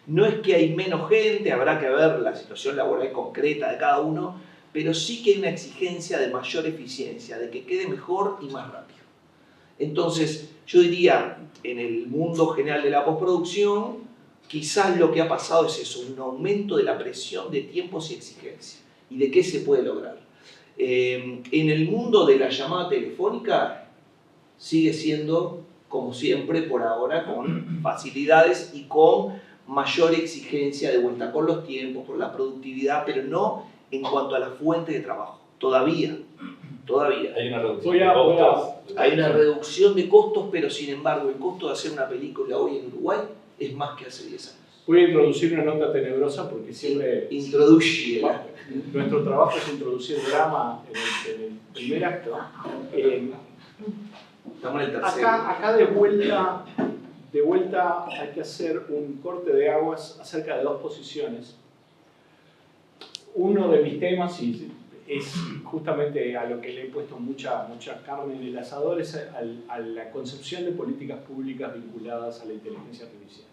No es que hay menos gente, habrá que ver la situación laboral concreta de cada uno, pero sí que hay una exigencia de mayor eficiencia, de que quede mejor y más rápido. Entonces, yo diría, en el mundo general de la postproducción, quizás lo que ha pasado es eso, un aumento de la presión de tiempos y exigencia, y de qué se puede lograr. En el mundo de la llamada telefónica sigue siendo, como siempre, por ahora, con facilidades y con mayor exigencia de vuelta con los tiempos, con la productividad, pero no en cuanto a la fuente de trabajo. Todavía. Hay una reducción Voy de a- costos. Hay una reducción de costos, pero sin embargo el costo de hacer una película hoy en Uruguay es más que hace 10 años. Voy a introducir una nota tenebrosa porque siempre Introduce. nuestro trabajo es introducir drama en el primer acto. Estamos en el tercero. Acá de vuelta hay que hacer un corte de aguas acerca de dos posiciones. Uno de mis temas, y es justamente a lo que le he puesto mucha carne en el asador, es a la concepción de políticas públicas vinculadas a la inteligencia artificial,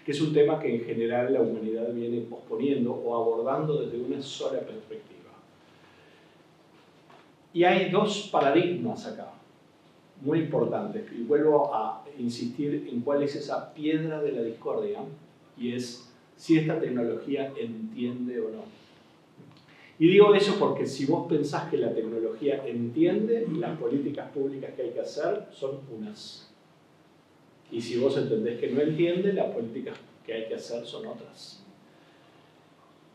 que es un tema que en general la humanidad viene posponiendo o abordando desde una sola perspectiva. Y hay dos paradigmas acá, muy importantes, y vuelvo a insistir en cuál es esa piedra de la discordia, y es si esta tecnología entiende o no. Y digo eso porque si vos pensás que la tecnología entiende, las políticas públicas que hay que hacer son unas. Y si vos entendés que no entiende, las políticas que hay que hacer son otras.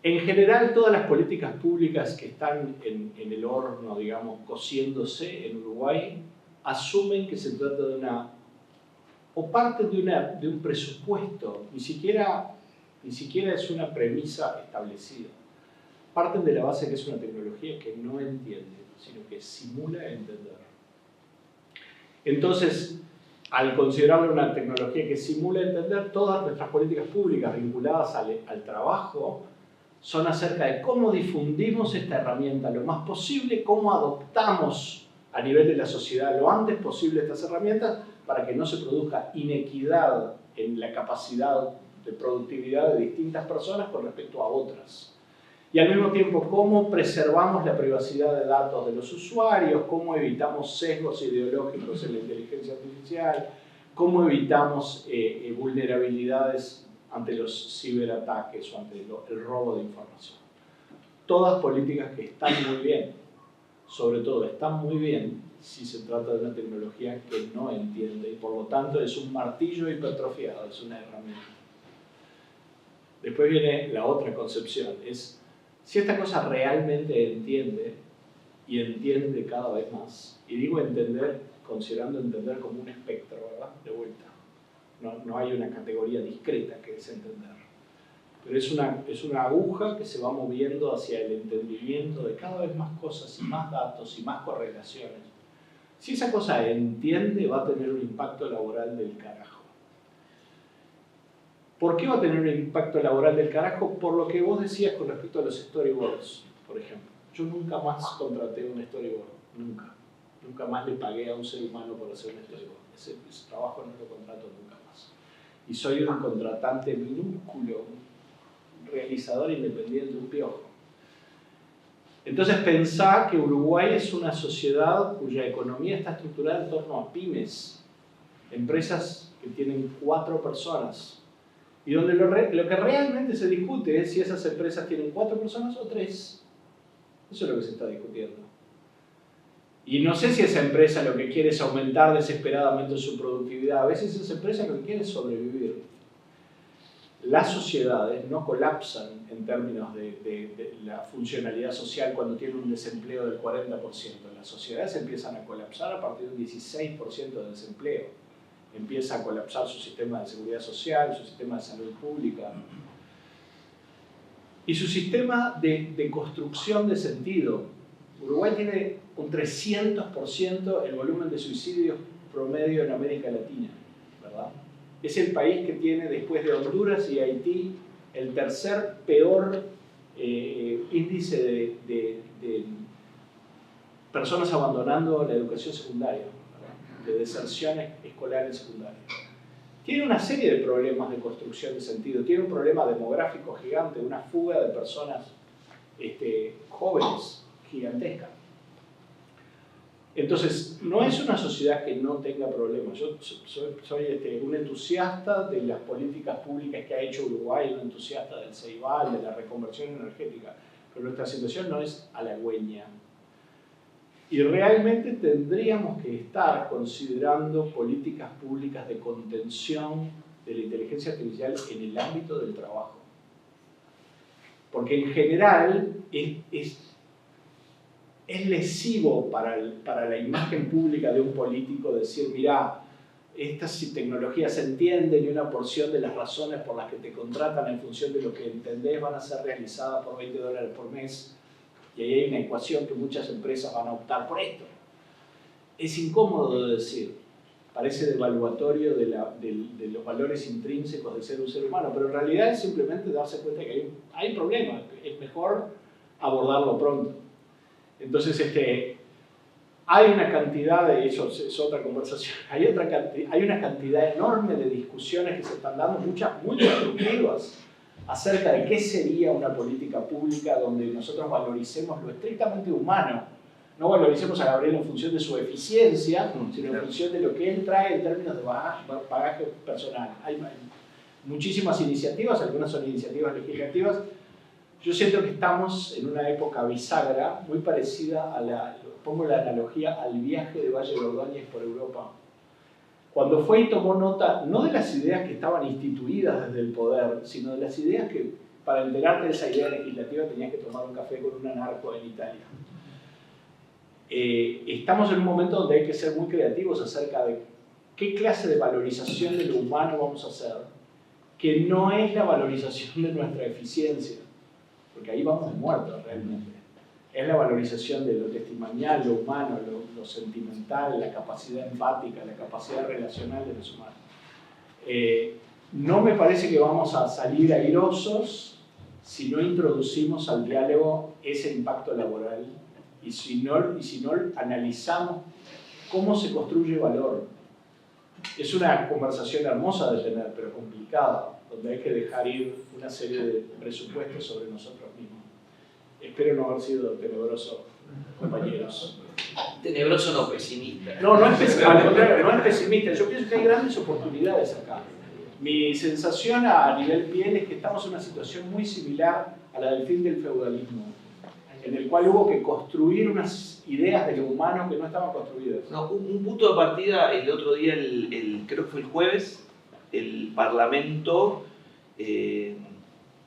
En general, todas las políticas públicas que están en el horno, digamos, cociéndose en Uruguay, asumen que se trata de una, o parte de un presupuesto, ni siquiera es una premisa establecida. Parten de la base que es una tecnología que no entiende, sino que simula entender. Entonces, al considerarla una tecnología que simula entender, todas nuestras políticas públicas vinculadas al trabajo son acerca de cómo difundimos esta herramienta lo más posible, cómo adoptamos a nivel de la sociedad lo antes posible estas herramientas para que no se produzca inequidad en la capacidad de productividad de distintas personas con respecto a otras. Y al mismo tiempo, cómo preservamos la privacidad de datos de los usuarios, cómo evitamos sesgos ideológicos en la inteligencia artificial, cómo evitamos vulnerabilidades ante los ciberataques o ante el robo de información. Todas políticas que están muy bien, sobre todo están muy bien si se trata de una tecnología que no entiende y por lo tanto es un martillo hipertrofiado, es una herramienta. Después viene la otra concepción, es si esta cosa realmente entiende y entiende cada vez más, y digo entender, considerando entender como un espectro, ¿verdad? De vuelta. No hay una categoría discreta que es entender. Pero es una aguja que se va moviendo hacia el entendimiento de cada vez más cosas y más datos y más correlaciones. Si esa cosa entiende, va a tener un impacto laboral del carajo. ¿Por qué va a tener un impacto laboral del carajo? Por lo que vos decías con respecto a los storyboards, por ejemplo. Yo nunca más contraté un storyboard, nunca. Nunca más le pagué a un ser humano por hacer un storyboard. Ese trabajo no lo contrato nunca más. Y soy un contratante minúsculo, un realizador independiente, un piojo. Entonces pensá que Uruguay es una sociedad cuya economía está estructurada en torno a pymes, empresas que tienen 4 personas, y donde lo que realmente se discute es si esas empresas tienen 4 personas o 3. Eso es lo que se está discutiendo. Y no sé si esa empresa lo que quiere es aumentar desesperadamente su productividad. A veces esa empresa lo que quiere es sobrevivir. Las sociedades no colapsan en términos de la funcionalidad social cuando tienen un desempleo del 40%. Las sociedades empiezan a colapsar a partir de un 16% de desempleo. Empieza a colapsar su sistema de seguridad social, su sistema de salud pública y su sistema de construcción de sentido. Uruguay tiene un 300% el volumen de suicidios promedio en América Latina, ¿verdad? Es el país que tiene, después de Honduras y Haití, el tercer peor índice de personas abandonando la educación secundaria, de deserciones escolares secundarias. Tiene una serie de problemas de construcción de sentido, tiene un problema demográfico gigante, una fuga de personas jóvenes gigantesca. Entonces, no es una sociedad que no tenga problemas. Yo soy un entusiasta de las políticas públicas que ha hecho Uruguay, un entusiasta del Ceibal, de la reconversión energética, pero nuestra situación no es halagüeña. Y realmente tendríamos que estar considerando políticas públicas de contención de la inteligencia artificial en el ámbito del trabajo. Porque en general es lesivo para la imagen pública de un político decir, mirá, estas tecnologías se entienden y una porción de las razones por las que te contratan en función de lo que entendés van a ser realizadas por $20 por mes. Y ahí hay una ecuación que muchas empresas van a optar por esto. Es incómodo de decir, parece devaluatorio de los valores intrínsecos de ser un ser humano, pero en realidad es simplemente darse cuenta que hay problemas, es mejor abordarlo pronto. Entonces, hay una cantidad de, eso es otra conversación, hay una cantidad enorme de discusiones que se están dando, muchas muy constructivas, acerca de qué sería una política pública donde nosotros valoricemos lo estrictamente humano. No valoricemos a Gabriel en función de su eficiencia, sino en función de lo que él trae en términos de bagaje personal. Hay muchísimas iniciativas, algunas son iniciativas legislativas. Yo siento que estamos en una época bisagra muy parecida pongo la analogía al viaje de Valle de Ordóñez por Europa. Cuando fue y tomó nota, no de las ideas que estaban instituidas desde el poder, sino de las ideas que, para enterarte de esa idea legislativa, tenías que tomar un café con un anarco en Italia. Estamos en un momento donde hay que ser muy creativos acerca de qué clase de valorización de lo humano vamos a hacer, que no es la valorización de nuestra eficiencia, porque ahí vamos muertos realmente. Es la valorización de lo testimonial, lo humano, lo sentimental, la capacidad empática, la capacidad relacional de los humanos. No me parece que vamos a salir airosos si no introducimos al diálogo ese impacto laboral y si no analizamos cómo se construye valor. Es una conversación hermosa de tener, pero complicada, donde hay que dejar ir una serie de presupuestos sobre nosotros mismos. Espero no haber sido tenebroso, compañeros. Tenebroso no, pesimista. No es pesimista, al contrario, no es pesimista. Yo pienso que hay grandes oportunidades acá. Mi sensación a nivel piel es que estamos en una situación muy similar a la del fin del feudalismo, en el cual hubo que construir unas ideas de lo humano que no estaban construidas. No, un punto de partida, el otro día, creo que fue el jueves, el Parlamento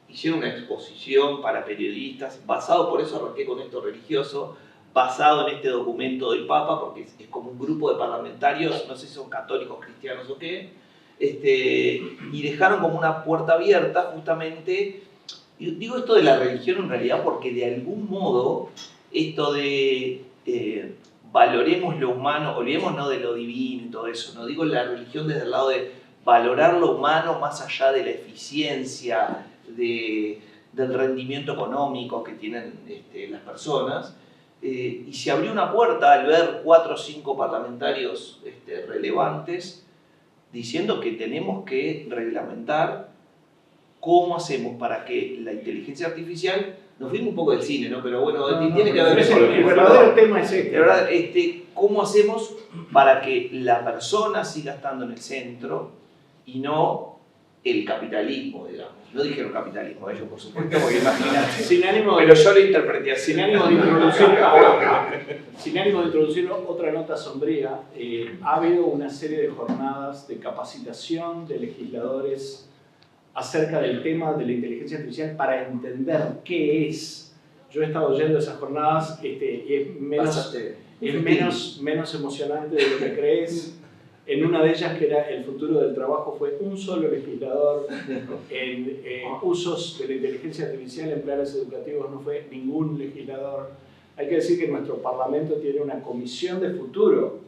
hicieron una exposición para periodistas, basado, por eso arranqué con esto religioso, basado en este documento del Papa, porque es como un grupo de parlamentarios, no sé si son católicos, cristianos o qué, y dejaron como una puerta abierta justamente. Y digo esto de la religión en realidad porque de algún modo esto de valoremos lo humano, olvidémonos de lo divino y todo eso, no digo la religión desde el lado de valorar lo humano más allá de la eficiencia, del rendimiento económico que tienen las personas, y se abrió una puerta al ver 4 o 5 parlamentarios relevantes diciendo que tenemos que reglamentar cómo hacemos para que la inteligencia artificial, nos fuimos un poco del cine, ¿no? Pero bueno, tiene que haber... El verdadero tema es ¿verdad? ¿Cómo hacemos para que la persona siga estando en el centro y no el capitalismo, digamos? No dijeron capitalismo ellos, por supuesto, porque imagínate. Pero yo lo interpreté así. Sin ánimo de introducir otra nota sombría, ha habido una serie de jornadas de capacitación de legisladores acerca del tema de la inteligencia artificial para entender qué es. Yo he estado oyendo esas jornadas y es menos emocionante de lo que crees. En una de ellas, que era el futuro del trabajo, fue un solo legislador. En usos de la inteligencia artificial en planes educativos no fue ningún legislador. Hay que decir que nuestro Parlamento tiene una comisión de futuro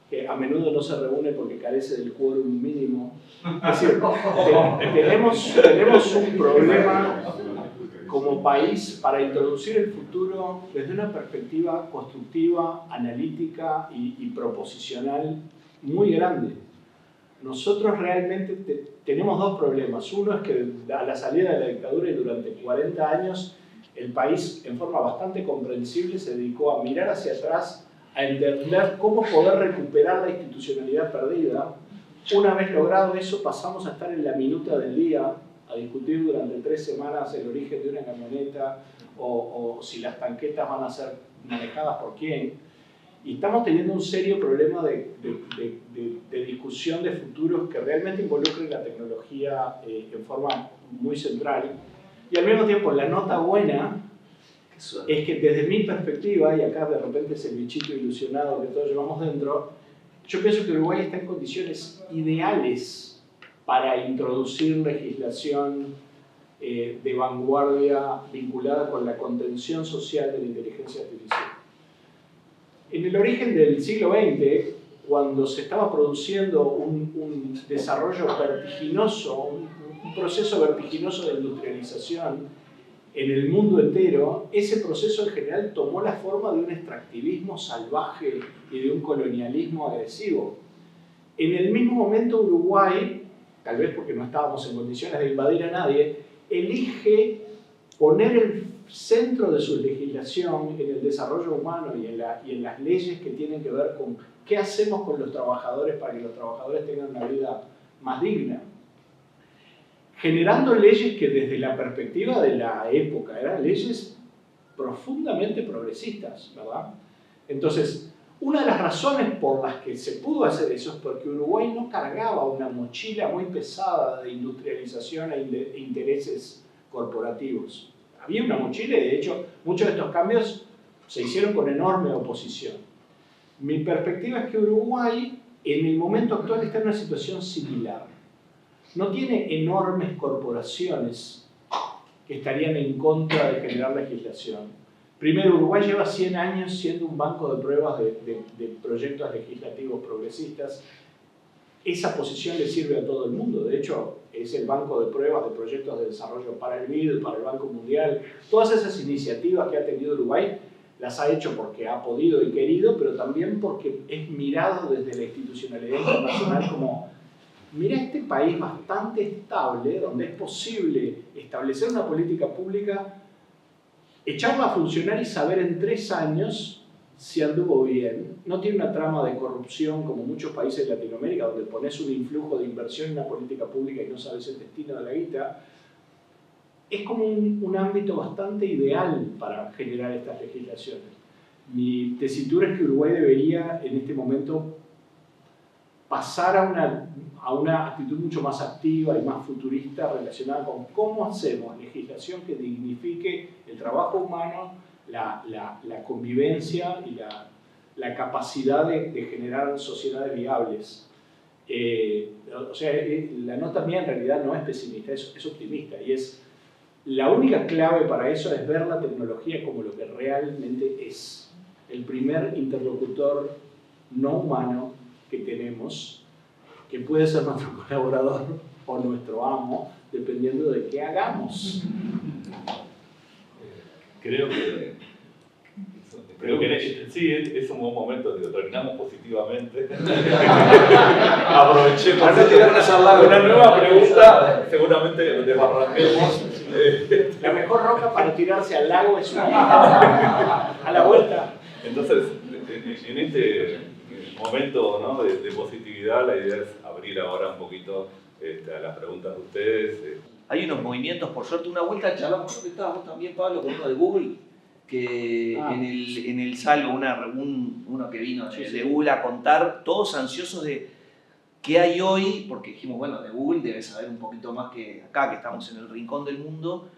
que a menudo no se reúne porque carece del quórum mínimo. Es decir, tenemos un problema como país para introducir el futuro desde una perspectiva constructiva, analítica y proposicional muy grande. Nosotros realmente tenemos 2 problemas. Uno es que a la salida de la dictadura y durante 40 años el país, en forma bastante comprensible, se dedicó a mirar hacia atrás, a entender cómo poder recuperar la institucionalidad perdida. Una vez logrado eso, pasamos a estar en la minuta del día, a a discutir durante 3 semanas el origen de una camioneta o si las tanquetas van a ser manejadas por quién. Y estamos teniendo un serio problema de discusión de futuros que realmente involucren la tecnología en forma muy central. Y al mismo tiempo, la nota buena es que desde mi perspectiva, y acá de repente es el bichito ilusionado que todos llevamos dentro, yo pienso que Uruguay está en condiciones ideales para introducir legislación de vanguardia vinculada con la contención social de la inteligencia artificial. En el origen del siglo XX, cuando se estaba produciendo un desarrollo vertiginoso, un proceso vertiginoso de industrialización en el mundo entero, ese proceso en general tomó la forma de un extractivismo salvaje y de un colonialismo agresivo. En el mismo momento Uruguay, tal vez porque no estábamos en condiciones de invadir a nadie, elige poner el centro de su legislación en el desarrollo humano y en las leyes que tienen que ver con qué hacemos con los trabajadores para que los trabajadores tengan una vida más digna. Generando leyes que desde la perspectiva de la época eran leyes profundamente progresistas, ¿verdad? Entonces, una de las razones por las que se pudo hacer eso es porque Uruguay no cargaba una mochila muy pesada de industrialización e intereses corporativos. Había una mochila y de hecho muchos de estos cambios se hicieron con enorme oposición. Mi perspectiva es que Uruguay en el momento actual está en una situación similar. No tiene enormes corporaciones que estarían en contra de generar legislación. Primero, Uruguay lleva 100 años siendo un banco de pruebas de proyectos legislativos progresistas. Esa posición le sirve a todo el mundo. De hecho, es el banco de pruebas de proyectos de desarrollo para el BID, para el Banco Mundial. Todas esas iniciativas que ha tenido Uruguay las ha hecho porque ha podido y querido, pero también porque es mirado desde la institucionalidad internacional como, mira este país bastante estable, donde es posible establecer una política pública, echarla a funcionar y saber en 3 años si anduvo bien. No tiene una trama de corrupción como muchos países de Latinoamérica, donde pones un influjo de inversión en una política pública y no sabes el destino de la guita. Es como un ámbito bastante ideal para generar estas legislaciones. Mi tesitura es que Uruguay debería en este momento pasar a una actitud mucho más activa y más futurista relacionada con cómo hacemos legislación que dignifique el trabajo humano, la convivencia y la capacidad de generar sociedades viables. O sea, la nota mía en realidad no es pesimista, es optimista, y es la única clave para eso es ver la tecnología como lo que realmente es. El primer interlocutor no humano que tenemos, que puede ser nuestro colaborador o nuestro amo, dependiendo de qué hagamos. Creo que sí, es un buen momento que terminamos positivamente. Aprovechemos una nueva pregunta, seguramente desbarranquemos. La mejor roca para tirarse al lago es a la vuelta. Entonces, en este momento, ¿no?, de positividad, la idea es abrir ahora un poquito a las preguntas de ustedes. Hay unos movimientos, por suerte, una vuelta charlamos, creo que estábamos también, Pablo, con uno de Google, que en el salvo, uno que vino de Google a contar, todos ansiosos de qué hay hoy, porque dijimos, bueno, de Google debe saber un poquito más que acá, que estamos en el rincón del mundo,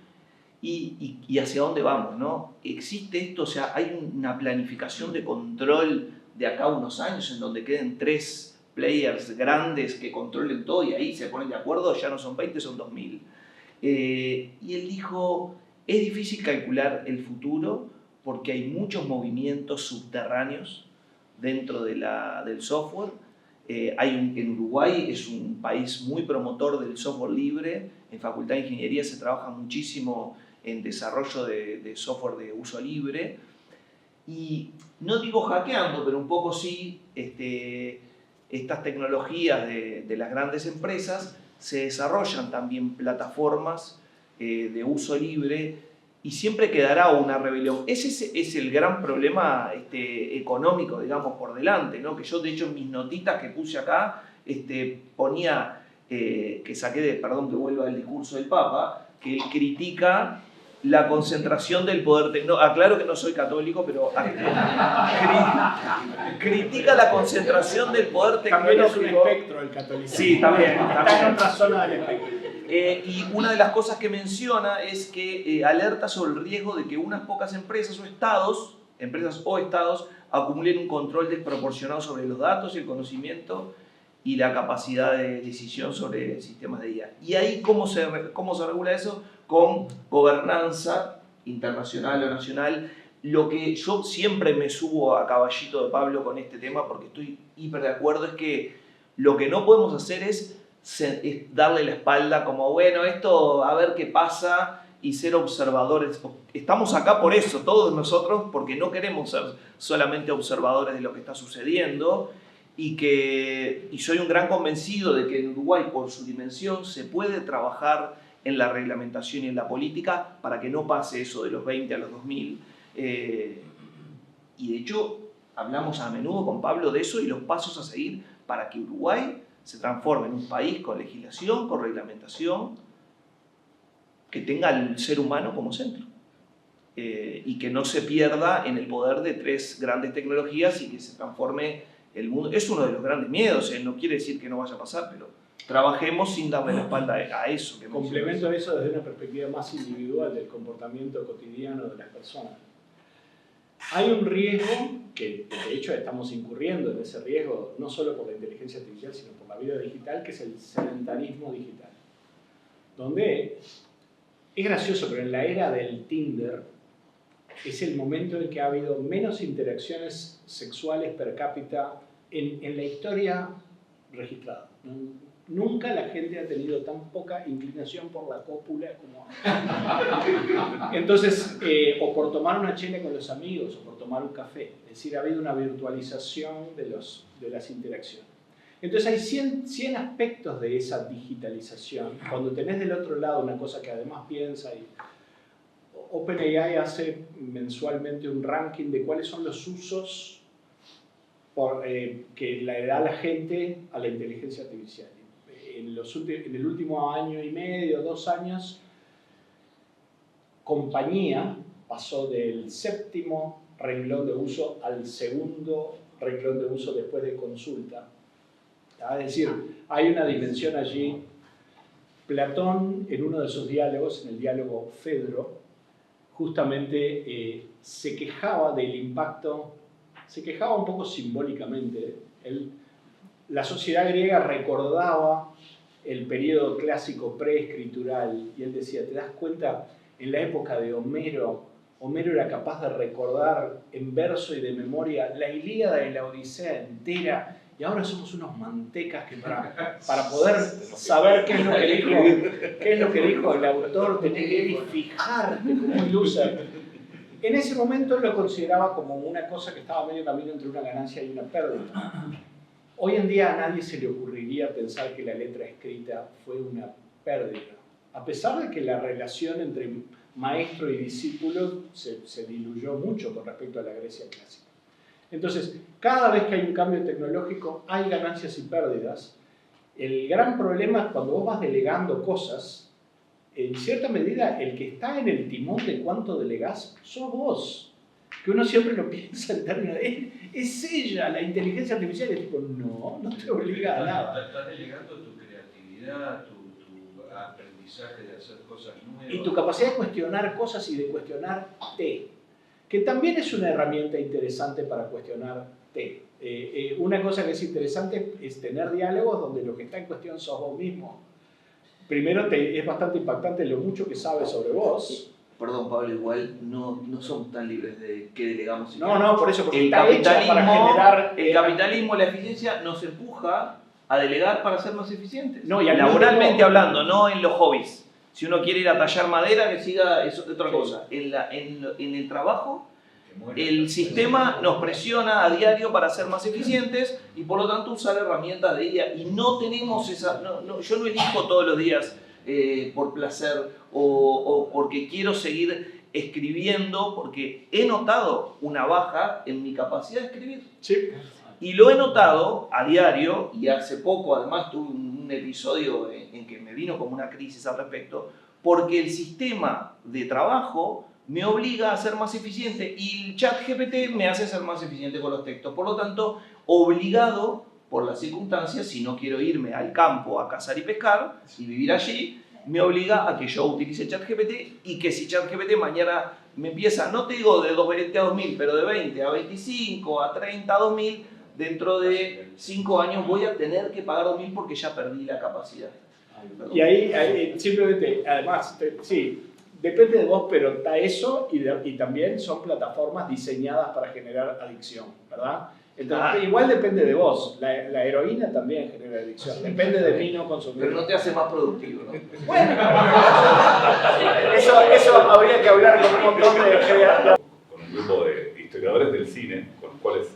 y hacia dónde vamos, ¿no? Existe esto, o sea, hay una planificación de control de acá a unos años en donde queden 3 players grandes que controlen todo y ahí se ponen de acuerdo, ya no son 20, son 2000. Y él dijo, es difícil calcular el futuro porque hay muchos movimientos subterráneos dentro del software. En Uruguay es un país muy promotor del software libre. En Facultad de Ingeniería se trabaja muchísimo en desarrollo de software de uso libre. Y no digo hackeando, pero un poco sí, estas tecnologías de las grandes empresas se desarrollan también plataformas de uso libre y siempre quedará una rebelión. Ese es el gran problema económico, digamos, por delante, ¿no? Que yo, de hecho, en mis notitas que puse acá, ponía que saqué de, perdón que vuelva al discurso del Papa, que él critica la concentración del poder tecnológico. Aclaro que no soy católico, pero critica la concentración del poder También es un tecnológico. espectro el catolicismo. Sí, también. Está en otra zona del espectro. Y una de las cosas que menciona es que alerta sobre el riesgo de que unas pocas empresas o estados acumulen un control desproporcionado sobre los datos y el conocimiento y la capacidad de decisión sobre sistemas de IA. ¿Y ahí cómo se regula eso? Con gobernanza internacional o nacional. Lo que yo siempre me subo a caballito de Pablo con este tema, porque estoy hiper de acuerdo, es que lo que no podemos hacer es darle la espalda como, bueno, esto a ver qué pasa, y ser observadores. Estamos acá por eso, todos nosotros, porque no queremos ser solamente observadores de lo que está sucediendo, y soy un gran convencido de que en Uruguay, por su dimensión, se puede trabajar en la reglamentación y en la política para que no pase eso de los 20 a los 2000. Y de hecho, hablamos a menudo con Pablo de eso y los pasos a seguir para que Uruguay se transforme en un país con legislación, con reglamentación, que tenga al ser humano como centro. Y que no se pierda en el poder de 3 grandes tecnologías y que se transforme el mundo. Es uno de los grandes miedos, no quiere decir que no vaya a pasar, pero trabajemos sin darle la espalda a eso. Que Complemento eso desde una perspectiva más individual del comportamiento cotidiano de las personas. Hay un riesgo, que de hecho estamos incurriendo en ese riesgo, no solo por la inteligencia artificial, sino por la vida digital, que es el sedentarismo digital. Donde es gracioso, pero en la era del Tinder es el momento en que ha habido menos interacciones sexuales per cápita en la historia registrada. Nunca la gente ha tenido tan poca inclinación por la cópula como ahora. Entonces, o por tomar una chela con los amigos, o por tomar un café. Es decir, ha habido una virtualización de las interacciones. Entonces hay 100 aspectos de esa digitalización. Cuando tenés del otro lado una cosa que además piensa, y OpenAI hace mensualmente un ranking de cuáles son los usos que le da la gente a la inteligencia artificial. En el último año y medio, 2 años, compañía pasó del 7º renglón de uso al 2º renglón de uso después de consulta. Es decir, hay una dimensión allí. Platón, en uno de sus diálogos, en el diálogo Fedro, justamente se quejaba del impacto, se quejaba un poco simbólicamente. La sociedad griega recordaba el periodo clásico preescritural, y él decía, ¿te das cuenta? En la época de Homero era capaz de recordar en verso y de memoria la Ilíada y la Odisea entera, y ahora somos unos mantecas que para poder saber qué es lo que dijo el autor, tenés que ir y fijarte como un loser. En ese momento él lo consideraba como una cosa que estaba medio camino entre una ganancia y una pérdida. Hoy en día a nadie se le ocurriría pensar que la letra escrita fue una pérdida, a pesar de que la relación entre maestro y discípulo se diluyó mucho con respecto a la Grecia clásica. Entonces, cada vez que hay un cambio tecnológico hay ganancias y pérdidas. El gran problema es cuando vos vas delegando cosas, en cierta medida el que está en el timón de cuánto delegás sos vos. Que uno siempre lo piensa en términos de, es ella, la inteligencia artificial, y es tipo, no te obliga a nada. Estás delegando tu creatividad, tu aprendizaje de hacer cosas nuevas. Y tu capacidad de cuestionar cosas y de cuestionarte, que también es una herramienta interesante para cuestionarte. Una cosa que es interesante es tener diálogos donde lo que está en cuestión sos vos mismo. Primero es bastante impactante lo mucho que sabes sobre vos. Perdón, Pablo, igual no somos tan libres de qué delegamos. No, por eso, porque el está hecha para generar... El capitalismo, la eficiencia, nos empuja a delegar para ser más eficientes. No, y laboralmente hablando, no en los hobbies. Si uno quiere ir a tallar madera, que siga, eso es otra Sí. cosa. En el trabajo, el sistema nos presiona a diario para ser más eficientes y por lo tanto usar herramientas de IA. Y no tenemos esa... yo no elijo todos los días por placer o porque quiero seguir escribiendo, porque he notado una baja en mi capacidad de escribir. Sí. Y lo he notado a diario, y hace poco además tuve un un episodio en que me vino como una crisis al respecto, porque el sistema de trabajo me obliga a ser más eficiente y el chat GPT me hace ser más eficiente con los textos. Por lo tanto, obligado por las circunstancias, si no quiero irme al campo a cazar y pescar y vivir allí, me obliga a que yo utilice ChatGPT y que si ChatGPT mañana me empieza, no te digo de 20 a 2000, pero de 20 a 25, a 30 a 2000, dentro de 5 años voy a tener que pagar 2000 porque ya perdí la capacidad. Y ahí simplemente, además, sí, depende de vos, pero está eso y también son plataformas diseñadas para generar adicción, ¿verdad? Entonces, igual depende de vos. La heroína también genera adicción. Depende de mí no consumir. Pero no te hace más productivo, ¿no? Bueno, eso habría que hablar con un montón de... Con un grupo de historiadores del cine, con los cuales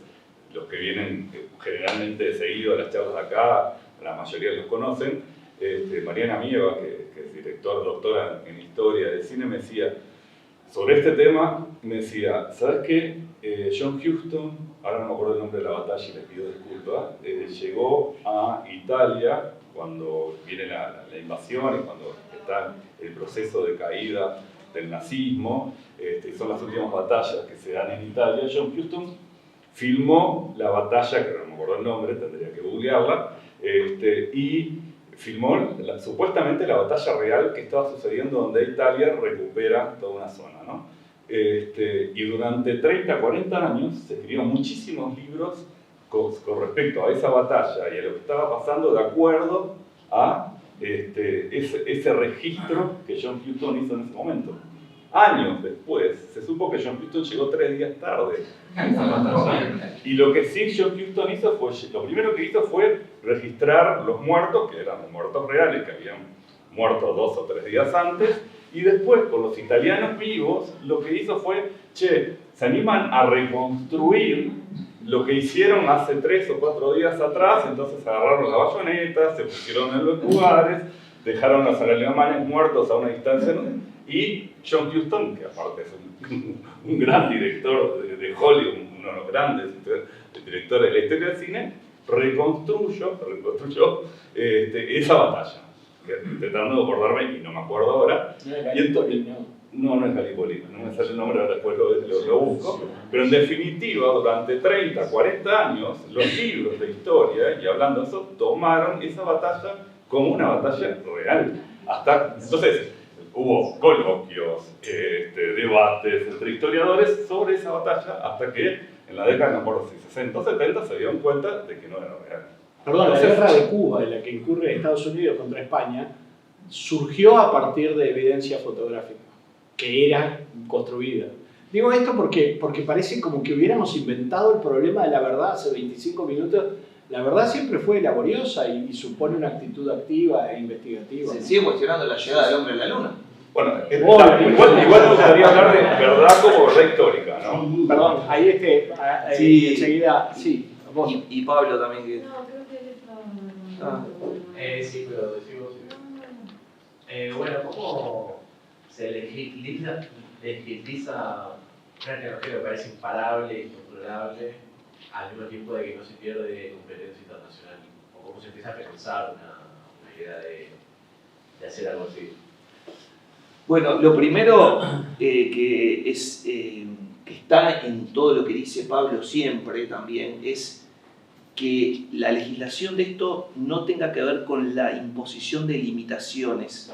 los que vienen generalmente seguidos a las charlas acá, la mayoría los conocen. Mariana Mieva, que es doctora en historia del cine, me decía, sobre este tema, me decía, ¿sabes qué? John Huston, ahora no me acuerdo el nombre de la batalla y les pido disculpas, llegó a Italia cuando viene la invasión y cuando está el proceso de caída del nazismo, y son las últimas batallas que se dan en Italia. John Huston filmó la batalla, que no me acuerdo el nombre, tendría que googlearla, y filmó supuestamente la batalla real que estaba sucediendo donde Italia recupera toda una zona, ¿no? Y durante 30, 40 años se escribieron muchísimos libros con respecto a esa batalla y a lo que estaba pasando de acuerdo a ese registro que John Huston hizo en ese momento. Años después, se supo que John Huston llegó 3 días tarde a esa batalla. Y lo que sí John Huston hizo fue, lo primero que hizo fue registrar los muertos, que eran los muertos reales, que habían muerto 2 o 3 días antes, y después con los italianos vivos, lo que hizo fue, se animan a reconstruir lo que hicieron hace 3 o 4 días atrás, entonces agarraron las bayonetas, se pusieron en los lugares, dejaron a los alemanes muertos a una distancia, ¿no? Y John Huston, que aparte es un gran director de Hollywood, uno de los grandes directores de la historia del cine, reconstruyó esa batalla. Tratando de acordarme, y no me acuerdo ahora. No es Gallipoli, no. No es Gallipoli, no me sale el nombre, ahora después lo busco. Pero en definitiva, durante 30, 40 años, los libros de historia, y hablando de eso, tomaron esa batalla como una batalla real. Entonces, hubo coloquios, debates entre historiadores sobre esa batalla, hasta que en la década, no recuerdo si 60 o 70, se dieron cuenta de que no era real. Perdón, la guerra de Cuba, en la que incurre Estados Unidos contra España, surgió a partir de evidencia fotográfica, que era construida. Digo esto porque parece como que hubiéramos inventado el problema de la verdad hace 25 minutos. La verdad siempre fue laboriosa y supone una actitud activa e investigativa. Se sigue cuestionando la llegada del hombre a la luna. Bueno, igual no podría hablar de verdad como verdad histórica, ¿no? Perdón, ahí sí. enseguida, sí. Vos. Y Pablo también. Que... No, creo que él está... Sí, pero decimos... bueno, ¿cómo se legitimiza una tecnología que me parece imparable e incontrolable al mismo tiempo de que no se pierde competencia internacional? ¿O cómo se empieza a pensar una idea de hacer algo así? Bueno, lo primero que está en todo lo que dice Pablo siempre también es que la legislación de esto no tenga que ver con la imposición de limitaciones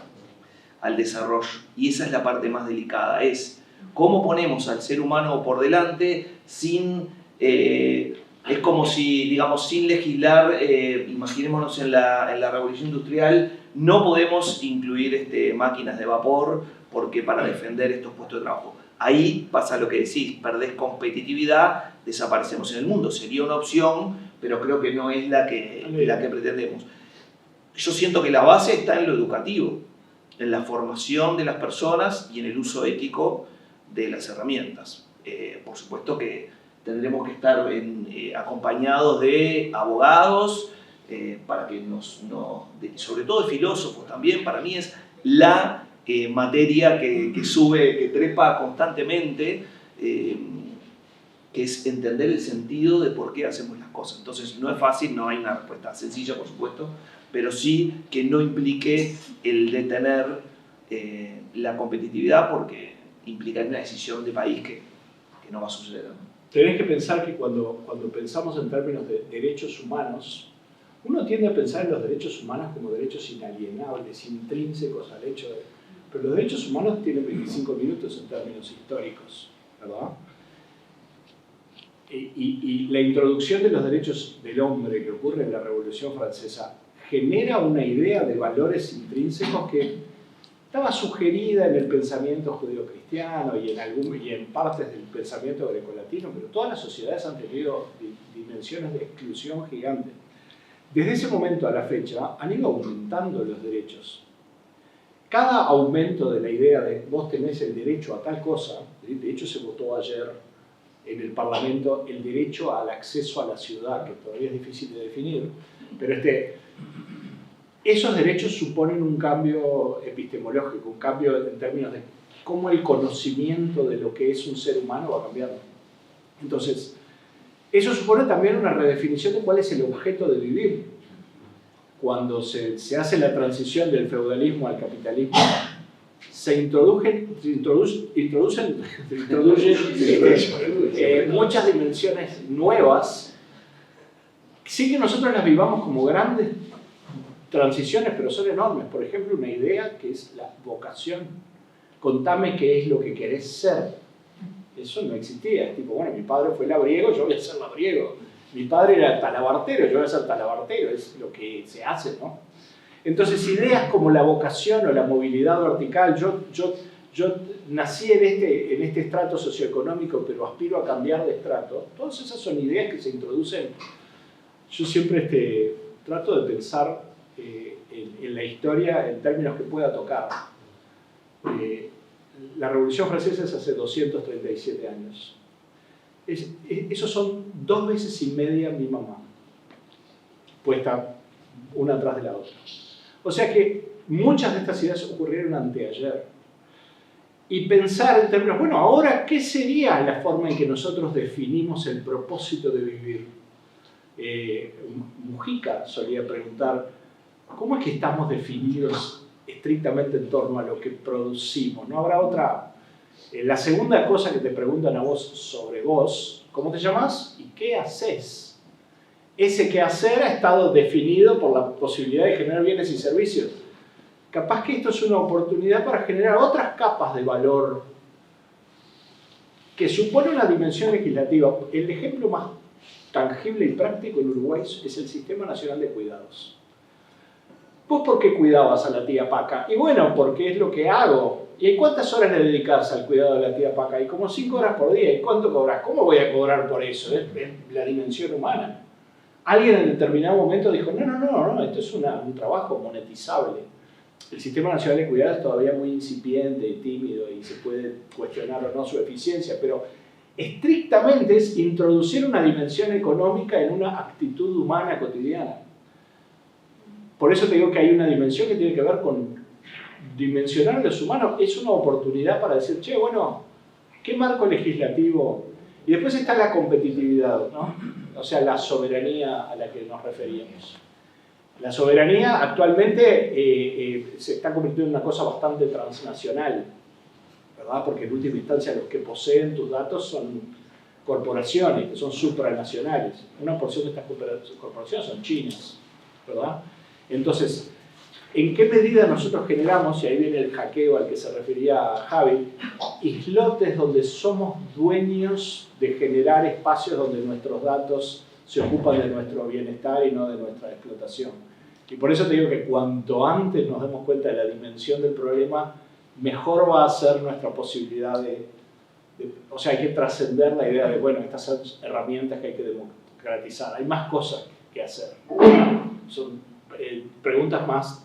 al desarrollo. Y esa es la parte más delicada, es cómo ponemos al ser humano por delante sin... es como si, digamos, sin legislar, imaginémonos en la revolución industrial, no podemos incluir máquinas de vapor porque para defender estos puestos de trabajo. Ahí pasa lo que decís, perdés competitividad, desaparecemos en el mundo. Sería una opción, pero creo que no es la que pretendemos. Yo siento que la base está en lo educativo, en la formación de las personas y en el uso ético de las herramientas. Por supuesto que tendremos que estar acompañados de abogados, para que sobre todo de filósofos también. Para mí es la materia que sube, que trepa constantemente, que es entender el sentido de por qué hacemos las cosas. Entonces no es fácil, no hay una respuesta sencilla, por supuesto, pero sí que no implique el detener la competitividad, porque implica una decisión de país que no va a suceder, ¿no? Tenés que pensar que cuando pensamos en términos de derechos humanos, uno tiende a pensar en los derechos humanos como derechos inalienables, intrínsecos al hecho de... Pero los derechos humanos tienen 25 minutos en términos históricos, ¿verdad? Y la introducción de los derechos del hombre que ocurre en la Revolución Francesa genera una idea de valores intrínsecos que estaba sugerida en el pensamiento judeocristiano y en partes del pensamiento grecolatino, pero todas las sociedades han tenido dimensiones de exclusión gigantes. Desde ese momento a la fecha han ido aumentando los derechos. Cada aumento de la idea de vos tenés el derecho a tal cosa, de hecho se votó ayer en el Parlamento el derecho al acceso a la ciudad, que todavía es difícil de definir, pero esos derechos suponen un cambio epistemológico, un cambio en términos de cómo el conocimiento de lo que es un ser humano va cambiando. Entonces, eso supone también una redefinición de cuál es el objeto de vivir. Cuando se hace la transición del feudalismo al capitalismo, se introducen muchas dimensiones nuevas, sí que nosotros las vivamos como grandes transiciones, pero son enormes. Por ejemplo, una idea que es la vocación. Contame qué es lo que querés ser. Eso no existía. Es tipo, bueno, mi padre fue labriego, yo voy a ser labriego. Mi padre era talabartero, yo voy a ser talabartero. Es lo que se hace, ¿no? Entonces, ideas como la vocación o la movilidad vertical, yo nací en este estrato socioeconómico, pero aspiro a cambiar de estrato. Todas esas son ideas que se introducen. Yo siempre trato de pensar en la historia en términos que pueda tocar. La Revolución Francesa es hace 237 años. Esos son 2 veces y media mi mamá, puesta una atrás de la otra. O sea que muchas de estas ideas ocurrieron anteayer. Y pensar en términos, bueno, ahora, ¿qué sería la forma en que nosotros definimos el propósito de vivir? Mujica solía preguntar, ¿cómo es que estamos definidos estrictamente en torno a lo que producimos? ¿No habrá otra? La segunda cosa que te preguntan a vos sobre vos, ¿cómo te llamas? ¿Y qué haces? Ese qué hacer ha estado definido por la posibilidad de generar bienes y servicios. Capaz que esto es una oportunidad para generar otras capas de valor que supone una dimensión legislativa. El ejemplo más tangible y práctico en Uruguay es el Sistema Nacional de Cuidados. ¿Vos por qué cuidabas a la tía Paca? Y bueno, porque es lo que hago. ¿Y cuántas horas le dedicás al cuidado de la tía Paca? Y como 5 horas por día. ¿Y cuánto cobras? ¿Cómo voy a cobrar por eso? Es la dimensión humana. Alguien en determinado momento dijo, no, esto es un trabajo monetizable. El Sistema Nacional de Cuidados es todavía muy incipiente y tímido y se puede cuestionar o no su eficiencia, pero estrictamente es introducir una dimensión económica en una actitud humana cotidiana. Por eso te digo que hay una dimensión que tiene que ver con dimensionar a los humanos. Es una oportunidad para decir, che, bueno, ¿qué marco legislativo? Y después está la competitividad, ¿no? O sea, la soberanía a la que nos referíamos. La soberanía actualmente se está convirtiendo en una cosa bastante transnacional, ¿verdad? Porque en última instancia los que poseen tus datos son corporaciones, que son supranacionales. Una porción de estas corporaciones son chinas, ¿verdad? Entonces, ¿en qué medida nosotros generamos, y ahí viene el hackeo al que se refería Javi, islotes donde somos dueños de generar espacios donde nuestros datos se ocupan de nuestro bienestar y no de nuestra explotación? Y por eso te digo que cuanto antes nos demos cuenta de la dimensión del problema, mejor va a ser nuestra posibilidad o sea, hay que trascender la idea de, bueno, estas son herramientas que hay que democratizar. Hay más cosas que hacer. Son preguntas más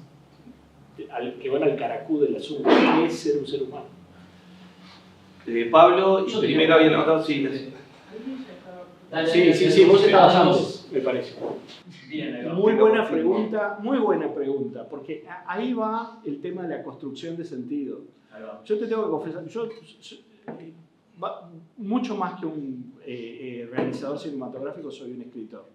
que van al caracú del asunto. ¿Qué es ser un ser humano? Pablo, y primero había levantado, sí, Sí, vos estabas antes, me parece. Bien, Muy buena pregunta, porque ahí va el tema de la construcción de sentido. Yo te tengo que confesar, yo mucho más que un realizador cinematográfico, soy un escritor.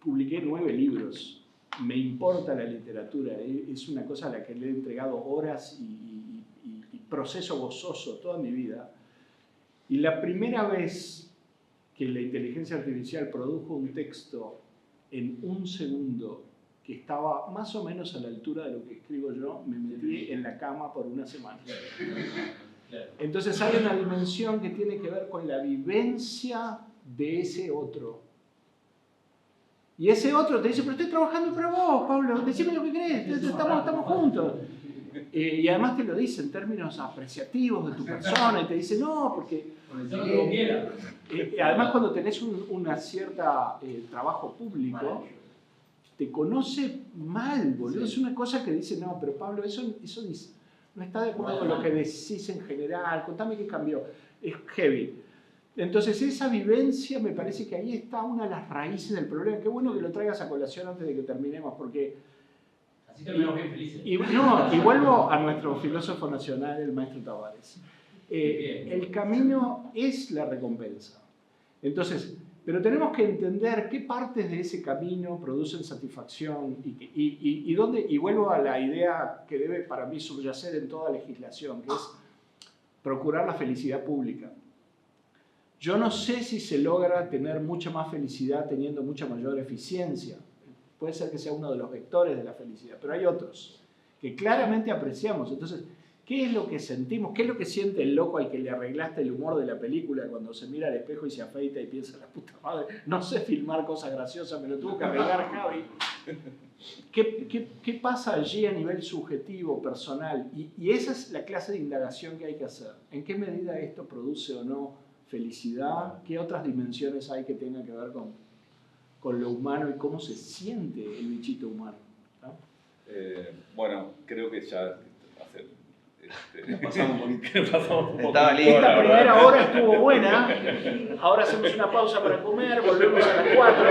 publiqué 9 libros. Me importa la literatura, es una cosa a la que le he entregado horas y proceso gozoso toda mi vida. Y la primera vez que la inteligencia artificial produjo un texto en 1 segundo que estaba más o menos a la altura de lo que escribo yo, me metí en la cama por una semana. Entonces hay una dimensión que tiene que ver con la vivencia de ese otro. Y ese otro te dice, pero estoy trabajando para vos, Pablo, decime lo que querés, estamos juntos. Y además te lo dice en términos apreciativos de tu persona, y te dice, no, porque... además cuando tenés una cierta trabajo público, te conoce mal, boludo. Es una cosa que dice, no, pero Pablo, eso no está de acuerdo con lo que decís en general, contame qué cambió. Es heavy. Entonces esa vivencia me parece que ahí está una de las raíces del problema. Qué bueno que lo traigas a colación antes de que terminemos, porque... Así terminamos bien felices. Y vuelvo a nuestro filósofo nacional, el maestro Tavares. El camino es la recompensa. Entonces, pero tenemos que entender qué partes de ese camino producen satisfacción y vuelvo a la idea que debe para mí subyacer en toda legislación, que es procurar la felicidad pública. Yo no sé si se logra tener mucha más felicidad teniendo mucha mayor eficiencia. Puede ser que sea uno de los vectores de la felicidad, pero hay otros que claramente apreciamos. Entonces, ¿qué es lo que sentimos? ¿Qué es lo que siente el loco al que le arreglaste el humor de la película cuando se mira al espejo y se afeita y piensa, la puta madre, no sé filmar cosas graciosas, me lo tuvo que arreglar Javi? ¿Qué pasa allí a nivel subjetivo, personal? Y esa es la clase de indagación que hay que hacer. ¿En qué medida esto produce o no felicidad? ¿Qué otras dimensiones hay que tengan que ver con lo humano y cómo se siente el bichito humano? ¿No? Bueno, creo que ya pasamos un poquito. Estaba Esta primera hora estuvo buena. Ahora hacemos una pausa para comer, volvemos a las 4.